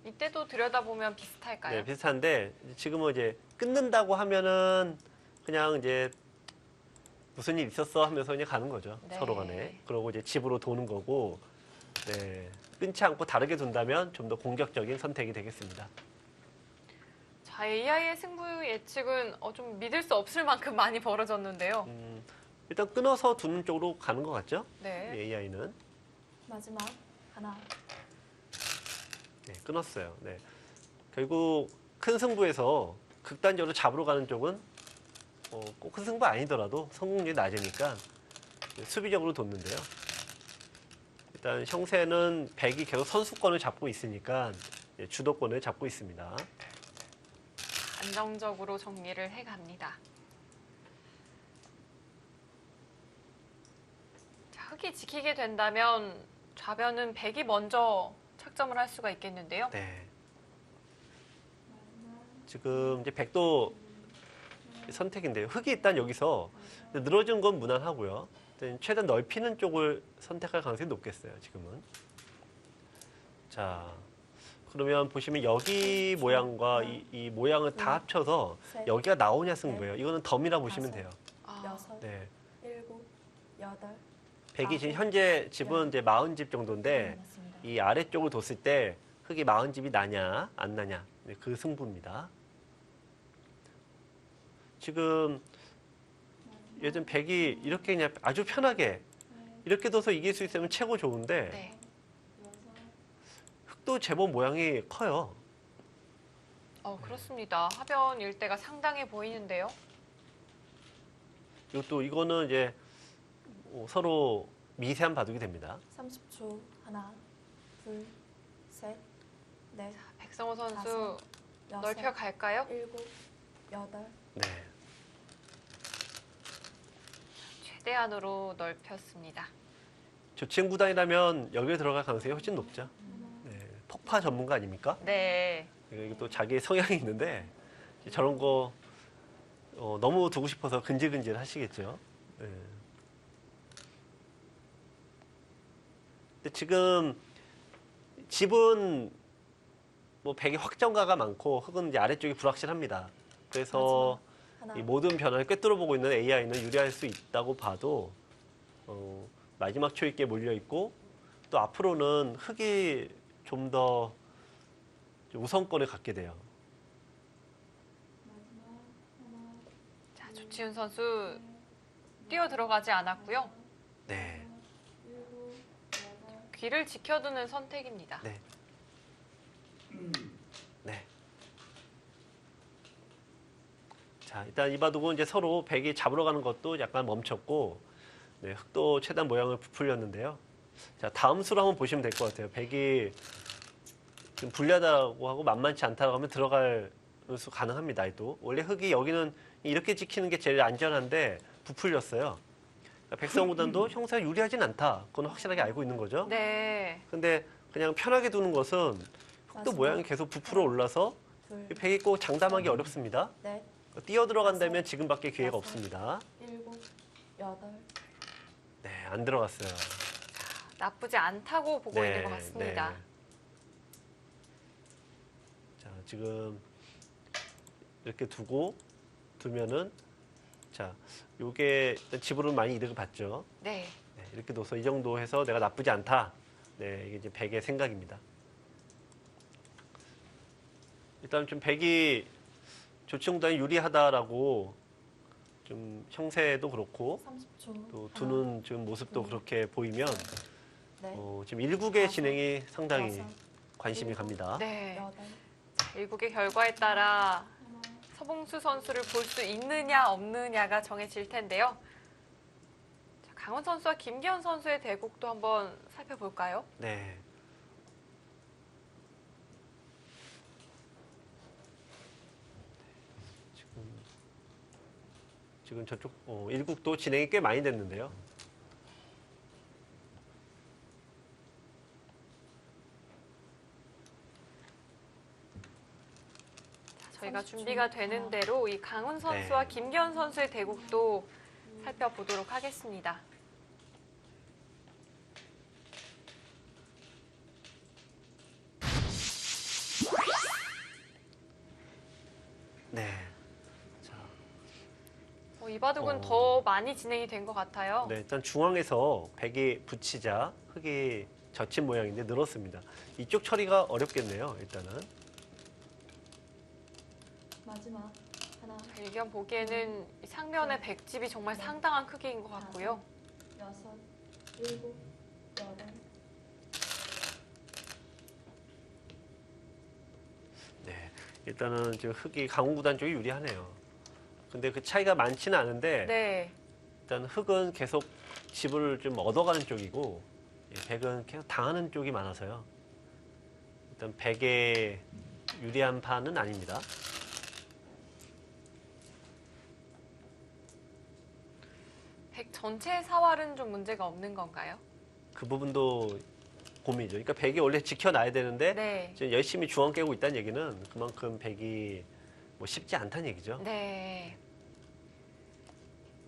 이때도 들여다보면 비슷할까요? 네, 비슷한데 지금은 이제 끊는다고 하면은 그냥 이제 무슨 일 있었어 하면서 그냥 가는 거죠. 네. 서로 간에. 그러고 이제 집으로 도는 거고, 네, 끊지 않고 다르게 둔다면 좀 더 공격적인 선택이 되겠습니다. 자, AI의 승부 예측은 좀 믿을 수 없을 만큼 많이 벌어졌는데요. 일단 끊어서 두는 쪽으로 가는 것 같죠? 네. AI는. 마지막. 하나, 네, 끊었어요. 네. 결국 큰 승부에서 극단적으로 잡으러 가는 쪽은 꼭 큰 승부 아니더라도 성공률이 낮으니까 수비적으로 뒀는데요. 일단 형세는 백이 계속 선수권을 잡고 있으니까 주도권을 잡고 있습니다. 안정적으로 정리를 해갑니다. 자, 흑이 지키게 된다면 좌변은 백이 먼저 착점을 할 수가 있겠는데요. 네. 지금 이제 백도 선택인데요. 흑이 일단 여기서 늘어진 건 무난하고요. 일단 최대한 넓히는 쪽을 선택할 가능성이 높겠어요. 지금은. 자, 그러면 보시면 여기 모양과 이 모양을 다 합쳐서 셋, 여기가 나오냐 승부예요. 이거는 덤이라 보시면 돼요. 아, 여섯, 네. 일곱, 여덟. 백이 지금 현재 집은 이제 40집 정도인데 남았습니다. 이 아래쪽을 뒀을 때 흑이 40집이 나냐 안 나냐 네, 그 승부입니다. 지금 요즘 백이 이렇게 그냥 아주 편하게 이렇게 둬서 이길 수 있으면 최고 좋은데 네. 흑도 제법 모양이 커요. 그렇습니다. 하변 일대가 상당해 보이는데요. 이거는 이제 서로 미세한 바둑이 됩니다. 30초. 하나, 둘, 셋, 넷, 백성호 선수 다섯, 여섯, 넓혀 갈까요? 일곱, 여덟. 네. 최대한으로 넓혔습니다. 조치구단이라면 여기에 들어갈 가능성이 훨씬 높죠. 네. 폭파 전문가 아닙니까? 네. 이게 또 자기의 성향이 있는데 저런 거 너무 두고 싶어서 근질근질 하시겠죠. 네. 근데 지금 집은 뭐 백이 확정가가 많고 흑은 이제 아래쪽이 불확실합니다. 그래서 하나, 이 모든 변화를 꿰뚫어 보고 있는 AI는 유리할 수 있다고 봐도 마지막 초입기에 몰려 있고 또 앞으로는 흑이 좀 더 우선권을 갖게 돼요. 자, 조치훈 선수 뛰어 들어가지 않았고요. 네. 귀를 지켜두는 선택입니다. 네. 네. 자, 일단 이 바둑은 이제 서로 백이 잡으러 가는 것도 약간 멈췄고, 네, 흑도 최대한 모양을 부풀렸는데요. 자, 다음 수로 한번 보시면 될 것 같아요. 백이 좀 불리하다고 하고 만만치 않다고 하면 들어갈 수 가능합니다. 또 원래 흑이 여기는 이렇게 지키는 게 제일 안전한데 부풀렸어요. 그러니까 백성구단도 형사가 유리하진 않다. 그건 확실하게 알고 있는 거죠. 네. 근데 그냥 편하게 두는 것은 흑도 모양이 계속 부풀어 올라서 둘, 이 백이 꼭 장담하기 어렵습니다. 넷, 뛰어 들어간다면 지금밖에 기회가 없습니다. 일곱, 여덟, 네, 안 들어갔어요. 나쁘지 않다고 보고 있는 것 같습니다. 자, 지금 이렇게 두면은 자, 요게 일단 집으로 많이 이득을 봤죠. 네. 네, 이렇게 둬서 이 정도 해서 내가 나쁘지 않다. 네, 이게 이제 백의 생각입니다. 일단 좀 백이 조치공단이 유리하다라고 좀 형세도 그렇고 30초. 또 두는 지금 모습도 그렇게 보이면 넷, 지금 1국의 진행이 상당히 여섯, 관심이 갑니다. 네. 여덟, 일국의 결과에 따라 하나, 서봉수 선수를 볼 수 있느냐 없느냐가 정해질 텐데요. 자, 강훈 선수와 김기현 선수의 대국도 한번 살펴볼까요? 네. 지금 저쪽 1국도 진행이 꽤 많이 됐는데요. 자, 저희가 30초. 준비가 되는 대로 이 강훈 선수와 네. 김기현 선수의 대국도 살펴보도록 하겠습니다. 네. 자, 이 바둑은 어. 더 많이 진행이 된 것 같아요. 네, 일단 중앙에서 백이 붙이자 흙이 젖힌 모양인데 늘었습니다. 이쪽 처리가 어렵겠네요, 일단은. 마지막 하나, 일견 보기에는 이 상면의 백집이 정말 상당한 크기인 것 같고요. 여섯, 일곱, 여덟, 네, 일단은 지금 흙이 강훈구단 쪽이 유리하네요. 근데 그 차이가 많지는 않은데 네. 일단 흙은 계속 집을 좀 얻어가는 쪽이고 백은 계속 당하는 쪽이 많아서요. 일단 백의 유리한 판은 아닙니다. 백 전체의 사활은 좀 문제가 없는 건가요? 그 부분도 고민이죠. 그러니까 백이 원래 지켜놔야 되는데 네. 지금 열심히 중앙 깨고 있다는 얘기는 그만큼 백이 뭐 쉽지 않다는 얘기죠. 네.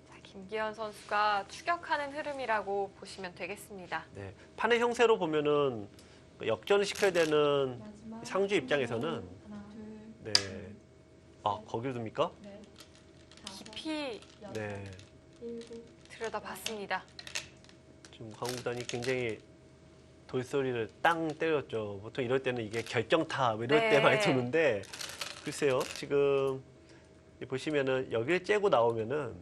자, 김기현 선수가 추격하는 흐름이라고 보시면 되겠습니다. 네, 판의 형세로 보면은 역전을 시켜야 되는 마지막 상주 입장에서는 하나, 둘, 네, 거기를 둡니까? 넷, 다섯, 깊이 여섯, 네, 일곱, 들여다봤습니다. 지금 강구단이 굉장히 돌소리를 땅 때렸죠. 보통 이럴 때는 이게 결정타 뭐 이럴 네. 때 많이 도는데 글쎄요. 지금 보시면은 여기를 째고 나오면은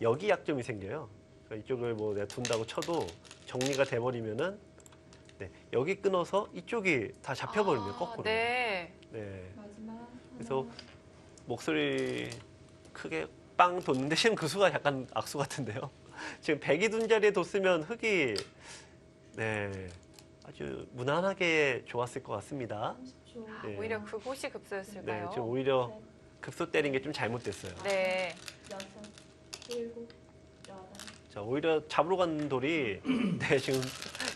여기 약점이 생겨요. 그러니까 이쪽을 뭐 내가 둔다고 쳐도 정리가 돼버리면은 네, 여기 끊어서 이쪽이 다 잡혀버립니다. 거꾸로. 네. 네. 마지막 그래서 하나, 목소리 크게 빵 뒀는데 지금 그 수가 약간 악수 같은데요. 지금 백이 둔 자리에 뒀으면 흙이 네 아주 무난하게 좋았을 것 같습니다. 30초. 네. 오히려 그곳이 네, 급소였을까요? 지금 오히려 급소 때린 게 좀 잘못됐어요. 네. 여섯, 일곱, 여덟, 자, 오히려 잡으러 간 돌이 네, 지금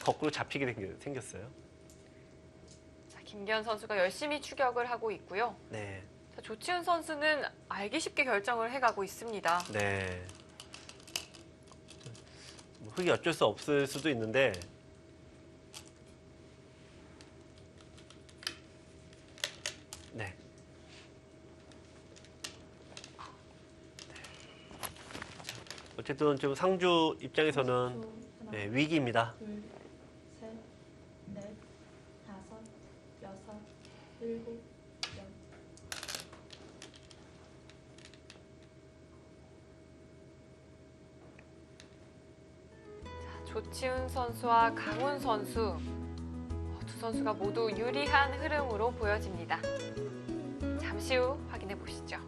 거꾸로 잡히게 생겼어요. 자, 김기현 선수가 열심히 추격을 하고 있고요. 네, 자, 조치훈 선수는 알기 쉽게 결정을 해가고 있습니다. 네. 뭐 흙이 어쩔 수 없을 수도 있는데 네. 어쨌든 지금 상주 입장에서는 30초. 하나, 네, 위기입니다. 둘, 셋, 넷, 다섯, 여섯, 일곱, 여덟. 자, 조치훈 선수와 강훈 선수 두 선수가 모두 유리한 흐름으로 보여집니다. 잠시 후 확인해 보시죠.